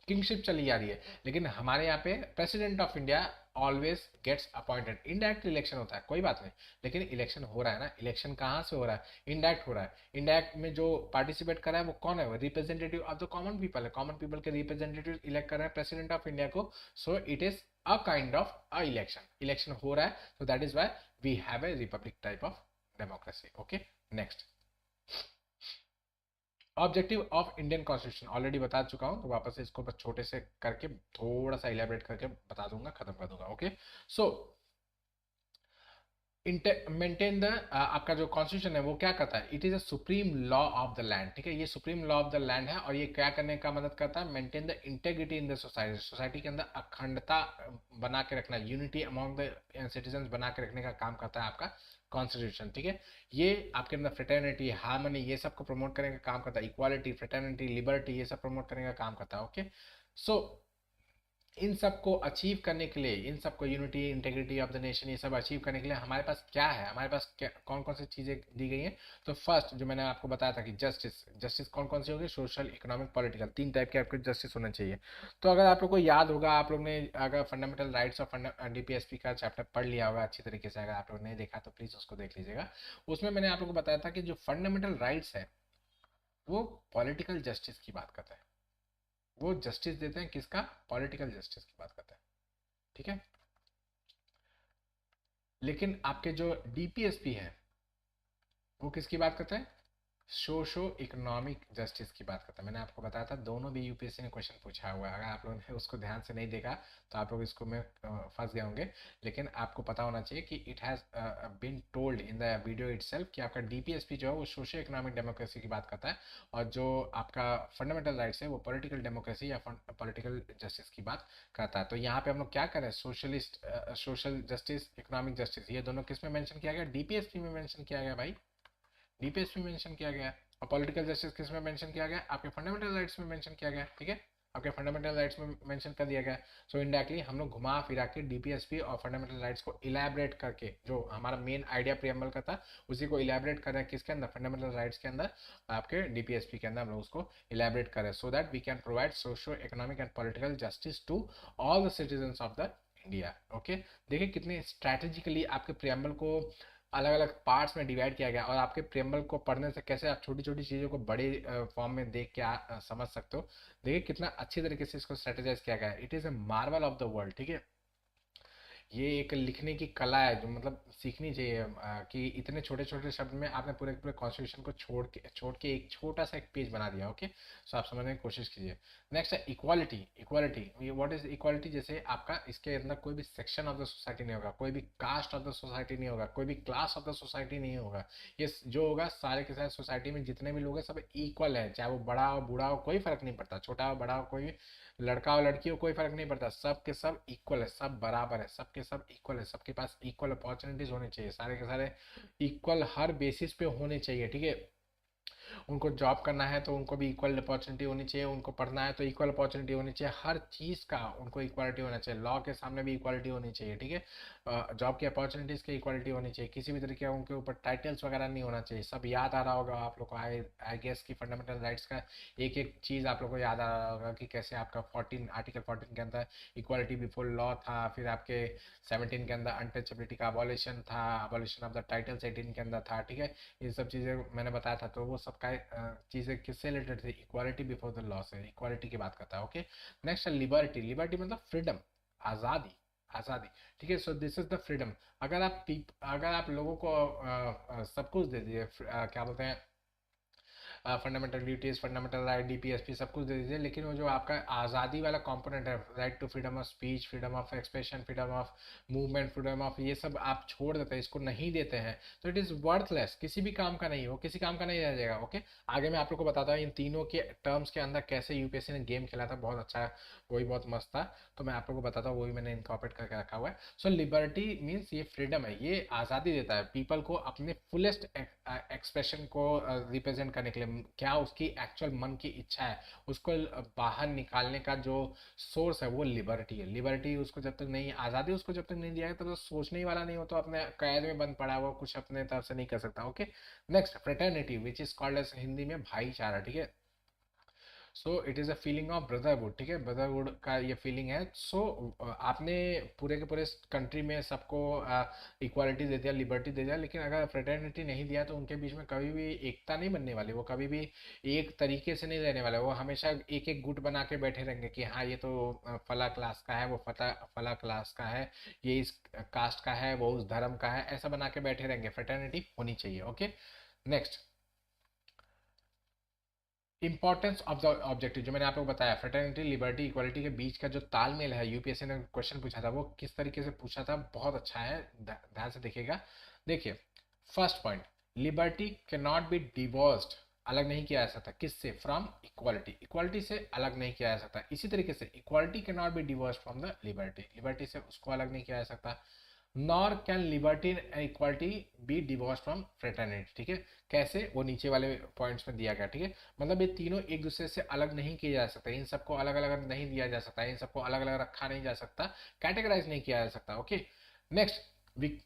किंगशिप चली आ रही है। लेकिन हमारे यहाँ पे president of India always gets appointed. Indirect election होता है, कोई बात नहीं, लेकिन इलेक्शन हो रहा है ना। इलेक्शन कहाँ से हो रहा है? इनडायरेक्ट हो रहा है। इनडायरेक्ट में जो पार्टिसिपेट कर रहा है वो कौन है? वो representative of the common people है। कॉमन पीपल के रिप्रेजेंटेटिव इलेक्ट कर रहे हैं प्रेसिडेंट ऑफ इंडिया को। So it is a kind of a election, election हो रहा है। So that is why we have a republic type of democracy, okay. Next, objective of Indian constitution already बता चुका हूं, तो वापस से इसको बस छोटे से करके थोड़ा सा इलेबरेट करके बता दूंगा, खत्म कर दूंगा, ओके। सो मेंटेन द आपका जो कॉन्स्टिट्यूशन है वो क्या करता है, it is a supreme law of the land, ठीक है, ये supreme law of the land है और ये क्या करने का मदद करता है, maintain the integrity in the society, society के अंदर अखंडता बना के रखना, यूनिटी अमॉन्ग द सिटीजन बना के रखने का काम करता है आपका कॉन्स्टिट्यूशन, ठीक है। ये आपके अंदर फ्रेटर्निटी, हार्मनी, ये सब को प्रमोट करने का काम करता है, इक्वालिटी, फ्रेटर्निटी, लिबर्टी, ये सब प्रमोट करने का काम करता है, ओके। सो इन सब को अचीव करने के लिए, इन सबको unity, integrity of the nation, ये सब अचीव करने के लिए हमारे पास क्या है, हमारे पास क्या कौन कौन सी चीज़ें दी गई हैं। तो फर्स्ट जो मैंने आपको बताया था कि जस्टिस, जस्टिस कौन कौन सी होगी, सोशल, इकोनॉमिक, पॉलिटिकल, तीन टाइप के आपको जस्टिस होना चाहिए। तो अगर आप लोग को याद होगा, आप लोग ने अगर फंडामेंटल राइट्स ऑफ डीपीएसपी का चैप्टर पढ़ लिया होगा अच्छी तरीके से, अगर आप लोग ने देखा तो प्लीज़ उसको देख लीजिएगा। उसमें मैंने आप लोग को बताया था कि जो फंडामेंटल राइट्स है वो पॉलिटिकल जस्टिस की बात करता है, वो जस्टिस देते हैं किसका, पॉलिटिकल जस्टिस की बात करता है, ठीक है। लेकिन आपके जो डीपीएसपी है वो किसकी बात करते हैं, सोशो इकोनॉमिक जस्टिस की बात करता है। मैंने आपको बताया था दोनों भी यूपीएससी ने क्वेश्चन पूछा हुआ है, अगर आप लोगों ने उसको ध्यान से नहीं देखा तो आप लोग इसको में फंस गए होंगे। लेकिन आपको पता होना चाहिए कि it has been told in the video itself कि आपका डीपीएसपी जो है वो सोशो इकोनॉमिक डेमोक्रेसी की बात करता है, और जो आपका फंडामेंटल राइट्स है वो पॉलिटिकल डेमोक्रेसी या पॉलिटिकल जस्टिस की बात करता है। तो यहाँ पे हम लोग क्या करें, socialist, social justice, economic justice, ये दोनों किस में मेंशन किया गया, डीपीएसपी में मेंशन किया गया भाई, डीपीएस में मेंशन किया गया है। और पॉलिटिकल जस्टिस किस में मेंशन किया गया, आपके फंडामेंटल राइट्स में मेंशन किया गया, ठीक है, आपके फंडामेंटल राइट्स में मेंशन कर दिया गया। सो इनडायरेक्टली हम लोग घुमा फिरा के डीपीएसपी और फंडामेंटल राइट्स को इलेबरेट करके, जो हमारा मेन आइडिया प्रियम्बल का था उसी को इलेबरेट कर रहे हैं किसके अंदर, फंडामेंटल राइट्स के अंदर, आपके डीपीएसपी के अंदर हम लोग उसको इलेबरेट करें, so that we can provide socio economic and political justice to all the citizen of the India, okay. देखिए कितने स्ट्रैटेजिकली आपके प्रियम्बल को अलग अलग पार्ट्स में डिवाइड किया गया, और आपके प्रेम्बल को पढ़ने से कैसे आप छोटी छोटी चीज़ों को बड़े फॉर्म में देख के समझ सकते हो। देखिए कितना अच्छी तरीके से इसको स्ट्रेटेजाइज किया गया है, it is a Marvel of the world, ठीक है। ये एक लिखने की कला है जो मतलब सीखनी चाहिए, कि इतने छोटे छोटे शब्द में आपने पूरे पूरे कॉन्स्टिट्यूशन को छोड़ के एक छोटा सा एक पेज बना दिया, ओके। सो आप समझने की कोशिश कीजिए। नेक्स्ट है equality, equality what is equality, जैसे आपका इसके अंदर कोई भी सेक्शन ऑफ द सोसाइटी नहीं होगा, कोई भी कास्ट ऑफ द सोसाइटी नहीं होगा, कोई भी क्लास ऑफ द सोसाइटी नहीं होगा, ये जो होगा सारे के सारे सोसाइटी में जितने भी लोग हैं सब इक्वल है, चाहे वो बड़ा हो बूढ़ा हो कोई फर्क नहीं पड़ता, छोटा हो बड़ा हो, कोई लड़का हो लड़की हो कोई फर्क नहीं पड़ता, सब के सब इक्वल है, सब बराबर है, सब के सब इक्वल है, सबके पास इक्वल अपॉर्चुनिटीज होनी चाहिए, सारे के सारे इक्वल हर बेसिस पे होने चाहिए, ठीक है। उनको जॉब करना है तो उनको भी इक्वल अपॉर्चुनिटी होनी चाहिए, उनको पढ़ना है तो इक्वल अपॉर्चुनिटी होनी चाहिए, हर चीज़ का उनको इक्वालिटी होना चाहिए, लॉ के सामने भी इक्वालिटी होनी चाहिए, ठीक है। जॉब की अपॉर्चुनिटीज़ की इक्वालिटी होनी चाहिए, किसी भी तरीके का उनके ऊपर टाइटल्स वगैरह नहीं होना चाहिए। सब याद आ रहा होगा आप लोग को, आई गेस की फंडामेंटल राइट्स का एक एक चीज़ आप लोग को याद आ रहा होगा कि कैसे आपका 14 आर्टिकल 14 के अंदर इक्वालिटी बिफोर लॉ था, फिर आपके 17 के अंदर अनटचेबिलिटी का अबॉलिशन था, अबॉलिशन ऑफ द टाइटल्स 18 के अंदर था, ठीक है। ये सब चीज़ें मैंने बताया था, तो वो सब का चीज़ें किससे रिलेटेड थी, इक्वालिटी बिफोर द लॉ से, इक्वालिटी की बात करता है, ओके। नेक्स्ट है लिबर्टी, लिबर्टी मतलब फ्रीडम, आज़ादी, आज़ादी, ठीक है। So this is the freedom. अगर आप लोगों को सब कुछ दे दिए, क्या बोलते हैं, fundamental duties, fundamental right, DPSP सब कुछ दे दीजिए, लेकिन वो जो आपका आज़ादी वाला कंपोनेंट है, right to freedom of speech, freedom of expression, freedom of movement, freedom of, ये सब आप छोड़ देते हैं, इसको नहीं देते हैं, तो इट इज़ वर्थलेस, किसी भी काम का नहीं हो, किसी काम का नहीं रह जाएगा, ओके। आगे मैं आप लोग को बताता हूँ इन तीनों के टर्म्स के अंदर कैसे यूपीएससी ने गेम खेला था, बहुत अच्छा, वही बहुत मस्त था, तो मैं आप लोग को बताता हूँ, वही मैंने इनकॉर्पोरेट करके रखा हुआ है। सो लिबर्टी मीन्स ये फ्रीडम है, ये आज़ादी देता है पीपल को अपने फुलेस्ट एक्सप्रेशन को रिप्रेजेंट करने के लिए, क्या उसकी एक्चुअल मन की इच्छा है उसको बाहर निकालने का जो सोर्स है वो लिबर्टी है। लिबर्टी उसको जब तक नहीं, आज़ादी उसको जब तक नहीं दिया है तो सोचने ही वाला नहीं हो, तो अपने कैद में बंद पड़ा हुआ कुछ अपने तरफ से नहीं कर सकता, okay. Next fraternity which is called as Hindi में भाईचारा, ठीक है। So it is a feeling of brotherhood, ठीक है, ब्रदरहुड का ये फीलिंग है। सो आपने पूरे के पूरे कंट्री में सबको इक्वालिटी दे दिया, लिबर्टी दे दिया, लेकिन अगर फ्रेटर्निटी नहीं दिया तो उनके बीच में कभी भी एकता नहीं बनने वाली, वो कभी भी एक तरीके से नहीं रहने वाले, वो हमेशा एक एक गुट बना के बैठे रहेंगे कि हाँ ये तो फला क्लास का है, वो फला फला क्लास का है, ये इस कास्ट का है, वो उस धर्म का है, ऐसा बना के बैठे रहेंगे, फ्रेटर्निटी होनी चाहिए, okay. Next importance of the objective, जो मैंने आप लोग बताया फ्रेटर्निटी लिबर्टी इक्वालिटी के बीच का जो तालमेल है, यूपीएससी ने क्वेश्चन पूछा था वो किस तरीके से पूछा था, बहुत अच्छा है, ध्यान से देखिएगा। देखिए, first point, liberty can not be divorced, अलग नहीं किया जा सकता किससे, फ्रॉम इक्वालिटी, इक्वालिटी से अलग नहीं किया जा सकता। इसी तरीके से equality can not be divorced from the liberty, liberty से उसको अलग नहीं किया जा सकता। Nor can liberty and equality be divorce from fraternity, ठीक है। कैसे, वो नीचे वाले पॉइंट्स में दिया गया, ठीक है। मतलब ये तीनों एक दूसरे से अलग नहीं किए जा सकते, इन सबको अलग अलग नहीं दिया जा सकता, इन सबको अलग अलग रखा नहीं जा सकता, कैटेगराइज नहीं किया जा सकता, okay. Next,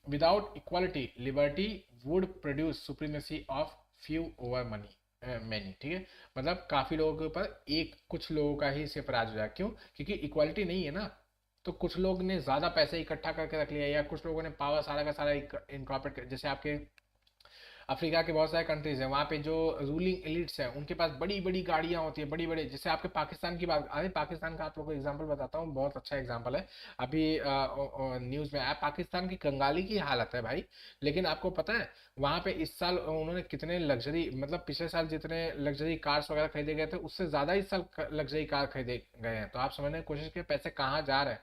without equality liberty would produce supremacy of few over money many, ठीक है। मतलब काफी लोगों के ऊपर एक कुछ लोगों का ही सिर्फ राज हो जाए, क्यों, क्योंकि इक्वालिटी नहीं है ना। तो कुछ लोग ने ज्यादा पैसे इकट्ठा करके रख लिया, या कुछ लोगों ने पावर सारा का सारा इनकॉर्पोरेट, जैसे आपके अफ्रीका के बहुत सारे कंट्रीज हैं, वहाँ पे जो रूलिंग एलिट्स हैं उनके पास बड़ी बड़ी गाड़ियाँ होती है, बड़ी बड़े, जैसे आपके पाकिस्तान की बात, अरे पाकिस्तान का आप लोगों को एग्जांपल बताता हूँ, बहुत अच्छा एग्जांपल है। अभी न्यूज़ में आया, पाकिस्तान की कंगाली की हालत है भाई। लेकिन आपको पता है वहाँ पे इस साल उन्होंने कितने लग्जरी, मतलब पिछले साल जितने लग्जरी कार्स वगैरह खरीदे गए थे उससे ज़्यादा इस साल लग्जरी कार खरीदे गए हैं। तो आप समझने की कोशिश करें पैसे कहाँ जा रहे हैं,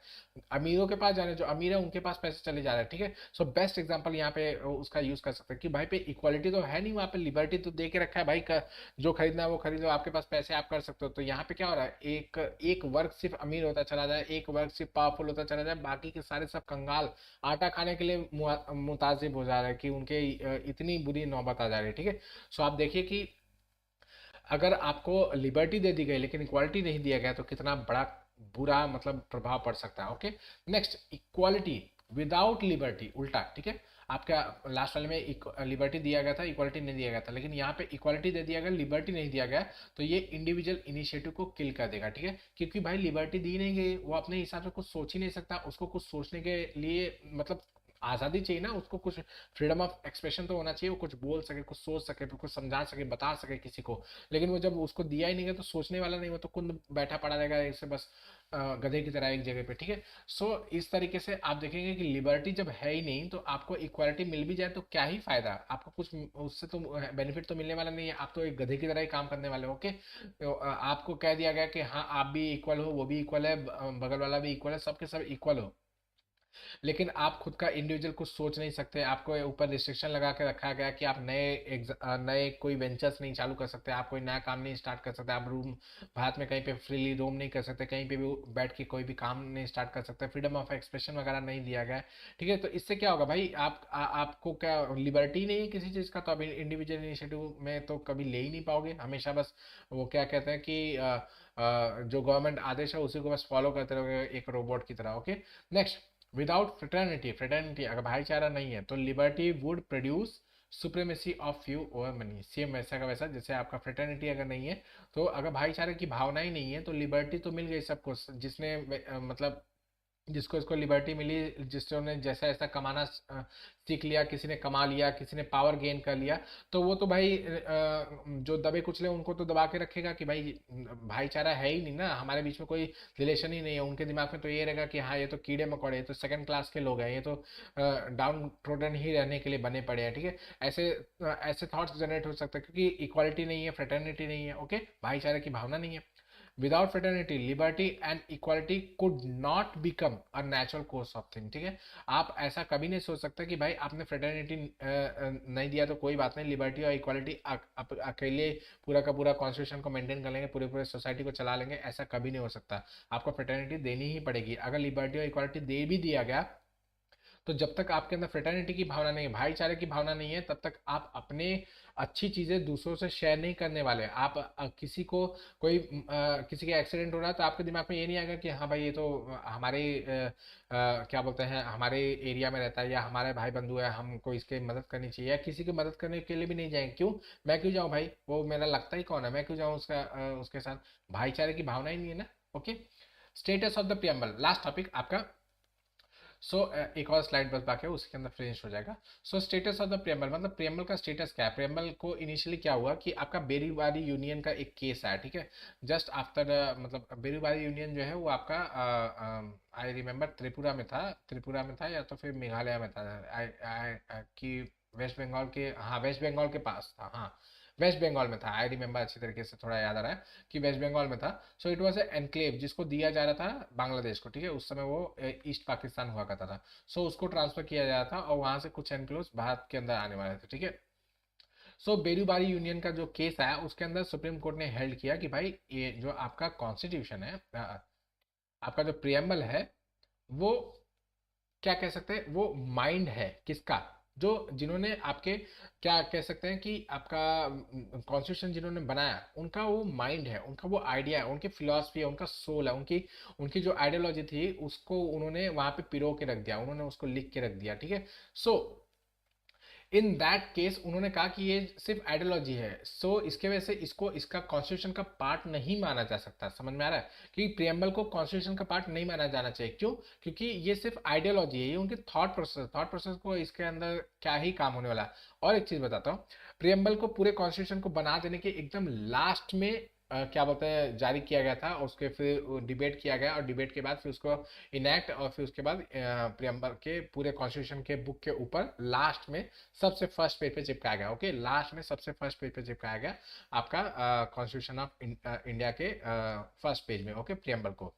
अमीरों के पास जा रहे हैं, जो अमीर है उनके पास पैसे चले जा रहे हैं, ठीक है। सो बेस्ट एग्जांपल यहाँ पे उसका यूज कर सकते हैं कि भाई पे इक्वालिटी तो है नहीं, वहाँ पे लिबर्टी तो दे के रखा है भाई का, जो खरीदना है वो खरीदो, आपके पास पैसे आप कर सकते हो। तो यहाँ पे क्या हो रहा है, एक एक वर्ग सिर्फ अमीर होता चला जाए, एक वर्ग सिर्फ पावरफुल होता चला जाए, बाकी के सारे सब कंगाल आटा खाने के लिए मुताजिब हो जा रहा है कि उनके इतनी बुरी नौबत आ जा रही है, ठीक है। सो आप देखिए कि अगर आपको लिबर्टी दे दी गई लेकिन इक्वालिटी नहीं दिया गया तो कितना बड़ा बुरा मतलब प्रभाव पड़ सकता है, okay. Next, equality without liberty, उल्टा, ठीक है। आपका लास्ट वाले में लिबर्टी दिया गया था, इक्वालिटी नहीं दिया गया था, लेकिन यहाँ पे इक्वालिटी दे दिया गया, लिबर्टी नहीं दिया गया, तो ये इंडिविजुअल इनिशिएटिव को किल कर देगा, ठीक है। क्योंकि भाई लिबर्टी दी नहीं गई, वो अपने हिसाब से कुछ सोच ही नहीं सकता, उसको कुछ सोचने के लिए मतलब आज़ादी चाहिए ना उसको, कुछ फ्रीडम ऑफ एक्सप्रेशन तो होना चाहिए, वो कुछ बोल सके, कुछ सोच सके, कुछ समझा सके, बता सके किसी को। लेकिन वो जब उसको दिया ही नहीं गया तो सोचने वाला नहीं, वो तो खुद बैठा पड़ा रहेगा ऐसे बस गधे की तरह एक जगह पे, ठीक है। सो इस तरीके से आप देखेंगे कि लिबर्टी जब है ही नहीं तो आपको इक्वालिटी मिल भी जाए तो क्या ही फायदा, आपको कुछ उससे तो बेनिफिट तो मिलने वाला नहीं है, आप तो एक गधे की तरह ही काम करने वाले हो, ओके। तो आपको कह दिया गया कि हाँ आप भी इक्वल हो, वो भी इक्वल है, बगल वाला भी इक्वल है, सबके सब इक्वल हो, लेकिन आप खुद का इंडिविजुअल कुछ सोच नहीं सकते, आपको ऊपर रिस्ट्रिक्शन लगा के रखा गया कि आप नए कोई वेंचर्स नहीं चालू कर सकते, आप कोई नया काम नहीं स्टार्ट कर सकते, आप रूम भारत में कहीं पे फ्रीली रोम नहीं कर सकते, कहीं पे भी बैठ के कोई भी काम नहीं स्टार्ट कर सकते, फ्रीडम ऑफ एक्सप्रेशन वगैरह नहीं दिया गया है, ठीक है। तो इससे क्या होगा भाई, आपको क्या लिबर्टी नहीं है किसी चीज़ का, तो अभी इंडिविजुअल इनिशिएटिव में तो कभी ले ही नहीं पाओगे, हमेशा बस वो क्या कहते हैं कि जो गवर्नमेंट आदेश है उसी को बस फॉलो करते रहोगे एक रोबोट की तरह, okay. Next, without fraternity, fraternity अगर भाईचारा नहीं है तो liberty would produce supremacy of few over money, same वैसा का वैसा, जैसे आपका फ्रेटर्निटी अगर नहीं है तो अगर भाईचारे की भावना ही नहीं है तो लिबर्टी तो मिल गई सबको, जिसने मतलब जिसको इसको लिबर्टी मिली, जिसने जैसा ऐसा कमाना सीख लिया, किसी ने कमा लिया, किसी ने पावर गेन कर लिया, तो वो तो भाई जो दबे कुचले उनको तो दबा के रखेगा कि भाई भाईचारा है ही नहीं ना, हमारे बीच में कोई रिलेशन ही नहीं है, उनके दिमाग में तो ये रहेगा कि हाँ ये तो कीड़े मकोड़े, ये तो सेकंड क्लास के लोग हैं, ये तो डाउन ट्रोडन ही रहने के लिए बने पड़े हैं, ठीक है। ऐसे ऐसे थॉट्स जनरेट हो सकते हैं क्योंकि इक्वालिटी नहीं है, फ्रेटर्निटी नहीं है, ओके, भाईचारे की भावना नहीं है। Without fraternity liberty and equality could not become a natural course of thing, ठीक है। आप ऐसा कभी नहीं सोच सकते कि भाई आपने फ्रेटर्निटी नहीं दिया तो कोई बात नहीं, लिबर्टी और इक्वालिटी अकेले पूरा का पूरा कॉन्स्टिट्यूशन को मेंटेन कर लेंगे, पूरे पूरे सोसाइटी को चला लेंगे, ऐसा कभी नहीं हो सकता। आपको फ्रेटर्निटी देनी ही पड़ेगी, अगर लिबर्टी और इक्वालिटी दे भी दिया गया तो जब तक आपके अंदर फ्रेटर्निटी की भावना नहीं है, भाईचारे की भावना नहीं है, तब तक आप अपने अच्छी चीज़ें दूसरों से शेयर नहीं करने वाले। आप किसी को कोई किसी का एक्सीडेंट हो रहा है तो आपके दिमाग में ये नहीं आएगा कि हाँ भाई ये तो हमारे क्या बोलते हैं हमारे एरिया में रहता है या हमारे भाई बंधु है, हमको इसकी मदद करनी चाहिए, या किसी की मदद करने के लिए भी नहीं जाएंगे, क्यों, मैं क्यों जाऊँ भाई, वो मेरा लगता ही कौन है, मैं क्यों जाऊँ उसके साथ, भाईचारे की भावना ही नहीं है ना, okay. Status of the preamble, last topic आपका। एक और स्लाइड बस बाकी है, उसके अंदर फिनिश हो जाएगा। स्टेटस ऑफ द प्रियम्बल, मतलब प्रियम्बल का स्टेटस क्या है, प्रियम्बल को इनिशियली क्या हुआ कि आपका बेरीबारी यूनियन का एक केस आया, ठीक है। जस्ट आफ्टर मतलब बेरीबारी यूनियन जो है वो आपका आई रिमेम्बर त्रिपुरा में था, त्रिपुरा में था या तो फिर मेघालय में था, कि वेस्ट बंगाल के, हाँ वेस्ट बंगाल के पास था, हाँ वेस्ट बंगाल में था, आई रिमेम्बर अच्छी तरीके से, थोड़ा याद आ रहा है कि वेस्ट बंगाल में था। So it was a enclave जिसको दिया जा रहा था बांग्लादेश को, ठीक है, उस समय वो ईस्ट पाकिस्तान हुआ करता था। सो उसको ट्रांसफर किया जा रहा था और वहां से कुछ एनक्लेव्स भारत के अंदर आने वाले थे, ठीक है। सो बेरूबारी यूनियन का जो केस आया उसके अंदर सुप्रीम कोर्ट ने हेल्ड किया कि भाई ये जो आपका कॉन्स्टिट्यूशन है, आपका जो प्रियम्बल है, वो क्या कह सकते हैं, वो माइंड है किसका, जो जिन्होंने आपके, क्या कह सकते हैं कि आपका कॉन्स्टिट्यूशन जिन्होंने बनाया उनका वो माइंड है, उनका वो आइडिया है, उनकी फिलॉसफी है, उनका सोल है, उनकी उनकी जो आइडियोलॉजी थी उसको उन्होंने वहां पे पिरो के रख दिया, उन्होंने उसको लिख के रख दिया, ठीक है। सो इन दैट केस उन्होंने कहा कि ये सिर्फ आइडियोलॉजी है, सो इसके वजह से इसको इसका कॉन्स्टिट्यूशन का पार्ट नहीं माना जा सकता, समझ में आ रहा है कि प्रियम्बल को कॉन्स्टिट्यूशन का पार्ट नहीं माना जाना चाहिए, क्यों, क्योंकि ये सिर्फ आइडियोलॉजी है, ये उनकी थॉट प्रोसेस को इसके अंदर क्या ही काम होने वाला है। और एक चीज बताता हूँ, प्रियम्बल को पूरे कॉन्स्टिट्यूशन को बना देने के एकदम लास्ट में क्या बोलते हैं जारी किया गया था, उसके फिर डिबेट किया गया और डिबेट के बाद फिर उसको इनैक्ट, और फिर उसके बाद प्रियम्बल के पूरे कॉन्स्टिट्यूशन के बुक के ऊपर लास्ट में सबसे फर्स्ट पेज पे चिपकाया गया, ओके, लास्ट में सबसे फर्स्ट पेज पे चिपकाया गया आपका कॉन्स्टिट्यूशन ऑफ इंडिया के फर्स्ट पेज में, ओके, प्रियम्बल को।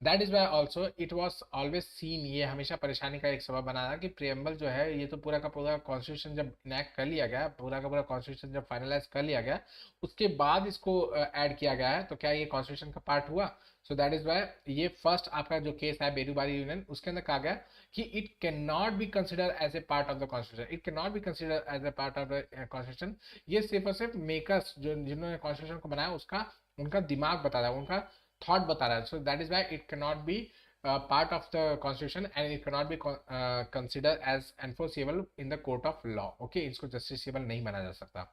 That is why also it was always seen, ये हमेशा परेशानी का एक सबब बना था कि प्रियम्बल जो है, ये तो पूरा का पूरा कॉन्स्टिट्यूशन जब इनैक्ट कर लिया गया, पूरा का पूरा कॉन्स्टिट्यूशन जब फाइनलाइज कर लिया गया, उसके बाद इसको ऐड किया गया है, तो क्या ये कॉन्स्टिट्यूशन का पार्ट हुआ? सो दैट इज वाई ये फर्स्ट आपका जो केस है बेरूबारी यूनियन, उसके अंदर कहा गया कि it can not be consider as a part of the constitution, it can not be consider as a part of the constitution. ये सिर्फ और सिर्फ मेकर्स जो जिन्होंने कॉन्स्टिट्यूशन को बनाया उसका उनका दिमाग बता रहा है, उनका थॉट बता रहा है, so that is why it can not B part of the constitution and it cannot be considered as enforceable in the court of law, okay, इसको justiciable नहीं माना जा सकता।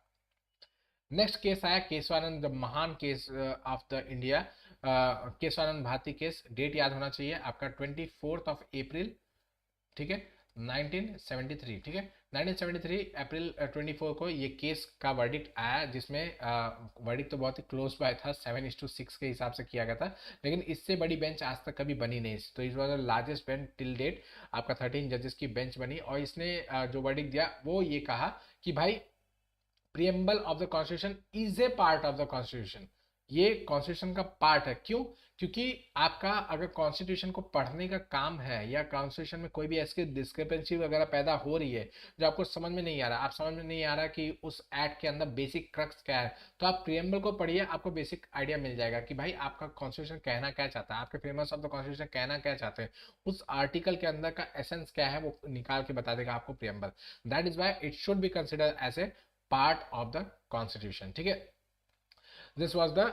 नेक्स्ट केस आया केशवानंद, द महान case of the India, Kesavananda Bharati case, date याद होना चाहिए आपका 24 अप्रैल, ठीक है, 1973, ठीक है, 1973 अप्रैल 24 को ये केस का वर्डिक्ट आया, जिसमें वर्डिक्ट तो बहुत ही क्लोज बाय था, 7:6 के हिसाब से किया गया था, लेकिन इससे बड़ी बेंच आज तक कभी बनी नहीं, तो it was the largest bench till date, आपका 13 जजेस की बेंच बनी, और इसने जो वर्डिक्ट दिया वो ये कहा कि भाई preamble of the constitution is a part of the constitution, ये कॉन्स्टिट्यूशन का पार्ट है, क्यों, क्योंकि आपका अगर कॉन्स्टिट्यूशन को पढ़ने का काम है या कॉन्स्टिट्यूशन में कोई भी ऐसी डिस्क्रिपेंसी वगैरह पैदा हो रही है जो आपको समझ में नहीं आ रहा, आप समझ में नहीं आ रहा कि उस एक्ट के अंदर बेसिक क्रक्स क्या है, तो आप प्रियम्बल को पढ़िए, आपको बेसिक आइडिया मिल जाएगा कि भाई आपका कॉन्स्टिट्यूशन कहना क्या चाहता है, आपके फेमस ऑफ द कॉन्स्टिट्यूशन कहना क्या चाहते हैं, उस आर्टिकल के अंदर का एसेंस क्या है वो निकाल के बता देगा आपको preamble. That is why it should be consider as a part of the constitution, ठीक है। This was the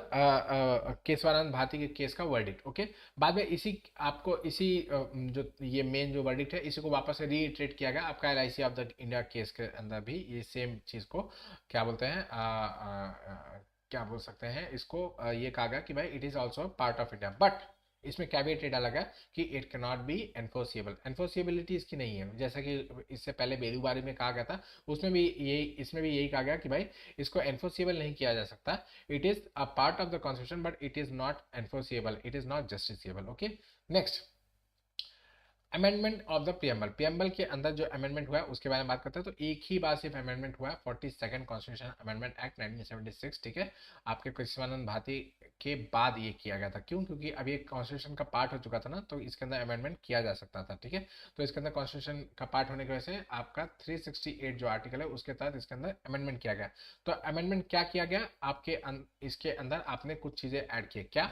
Kesavananda Bharati के केस का वर्डिक्ट, ओके। बाद में इसी आपको इसी जो ये मेन जो वर्डिक्ट है इसी को वापस से रीइटरेट किया गया आपका LIC of the India case के अंदर भी, ये सेम चीज को क्या बोलते हैं क्या बोल सकते हैं इसको, ये कहा गया कि भाई it is also part of India, but इसमें कैवेट ये डाला गया कि it can not be enforceable, enforceability इसकी नहीं है, जैसा कि इससे पहले बेरूबारी में कहा गया था, उसमें भी यही, इसमें भी यही कहा गया कि भाई इसको एनफोर्सिएबल नहीं किया जा सकता, it is a part of the constitution but it is not enforceable, it is not justiciable, okay. Next, amendment of the preamble, preamble के अंदर जो अमेंडमेंट हुआ है उसके बारे में बात करते हैं, तो एक ही बार सिर्फ अमेंडमेंट हुआ है, 42nd कॉन्स्टिट्यूशन अमेंडमेंट एक्ट 1976, ठीक है, आपके केशवानंद भारती के बाद ये किया गया था, क्यों, क्योंकि अब ये कॉन्स्टिट्यूशन का पार्ट हो चुका था ना, तो इसके अंदर अमेंडमेंट किया जा सकता था, ठीक है। तो इसके अंदर कॉन्स्टिट्यूशन का पार्ट होने की वजह से आपका 368 जो आर्टिकल है उसके तहत इसके अंदर अमेंडमेंट किया गया। तो अमेंडमेंट क्या किया गया आपके इसके अंदर आपने कुछ चीजें ऐड की, क्या,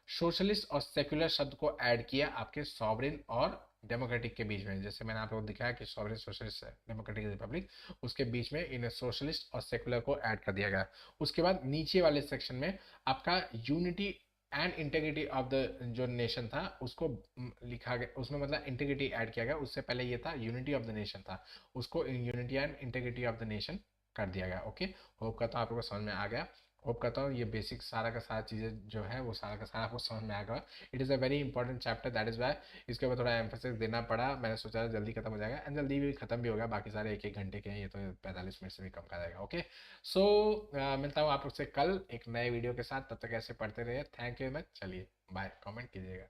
सोशलिस्ट और सेक्युलर शब्द को ऐड किया आपके सॉवरेन और डेमोक्रेटिक के बीच में, जैसे मैंने आप लोगों को दिखाया कि सॉवरेन सोशलिस्ट डेमोक्रेटिक रिपब्लिक, उसके बीच में इन सोशलिस्ट और सेकुलर को ऐड कर दिया गया। उसके बाद नीचे वाले सेक्शन में आपका unity and integrity of the जो नेशन था उसको लिखा गया, उसमें मतलब इंटेग्रिटी ऐड किया गया, उससे पहले ये था यूनिटी ऑफ द नेशन था, उसको unity and integrity of the nation कर दिया गया, ओके। होप करता हूँ आप लोगों को समझ में आ गया, होप करता हूँ ये बेसिक सारा का सारा चीज़ें जो है वो सारा का सारा आपको समझ में आ गया। It is a very important chapter, that is why इसके ऊपर थोड़ा एम्फोसिस देना पड़ा, मैंने सोचा जल्दी खत्म हो जाएगा एंड जल्दी भी खत्म भी होगा, बाकी सारे एक एक घंटे के हैं, ये तो 45 मिनट से भी कम का जाएगा, ओके। सो मिलता हूँ आप लोग से कल एक नए वीडियो के साथ, तब तक ऐसे पढ़ते रहिए, थैंक यू वेरी मच, चलिए बाय, कमेंट कीजिएगा।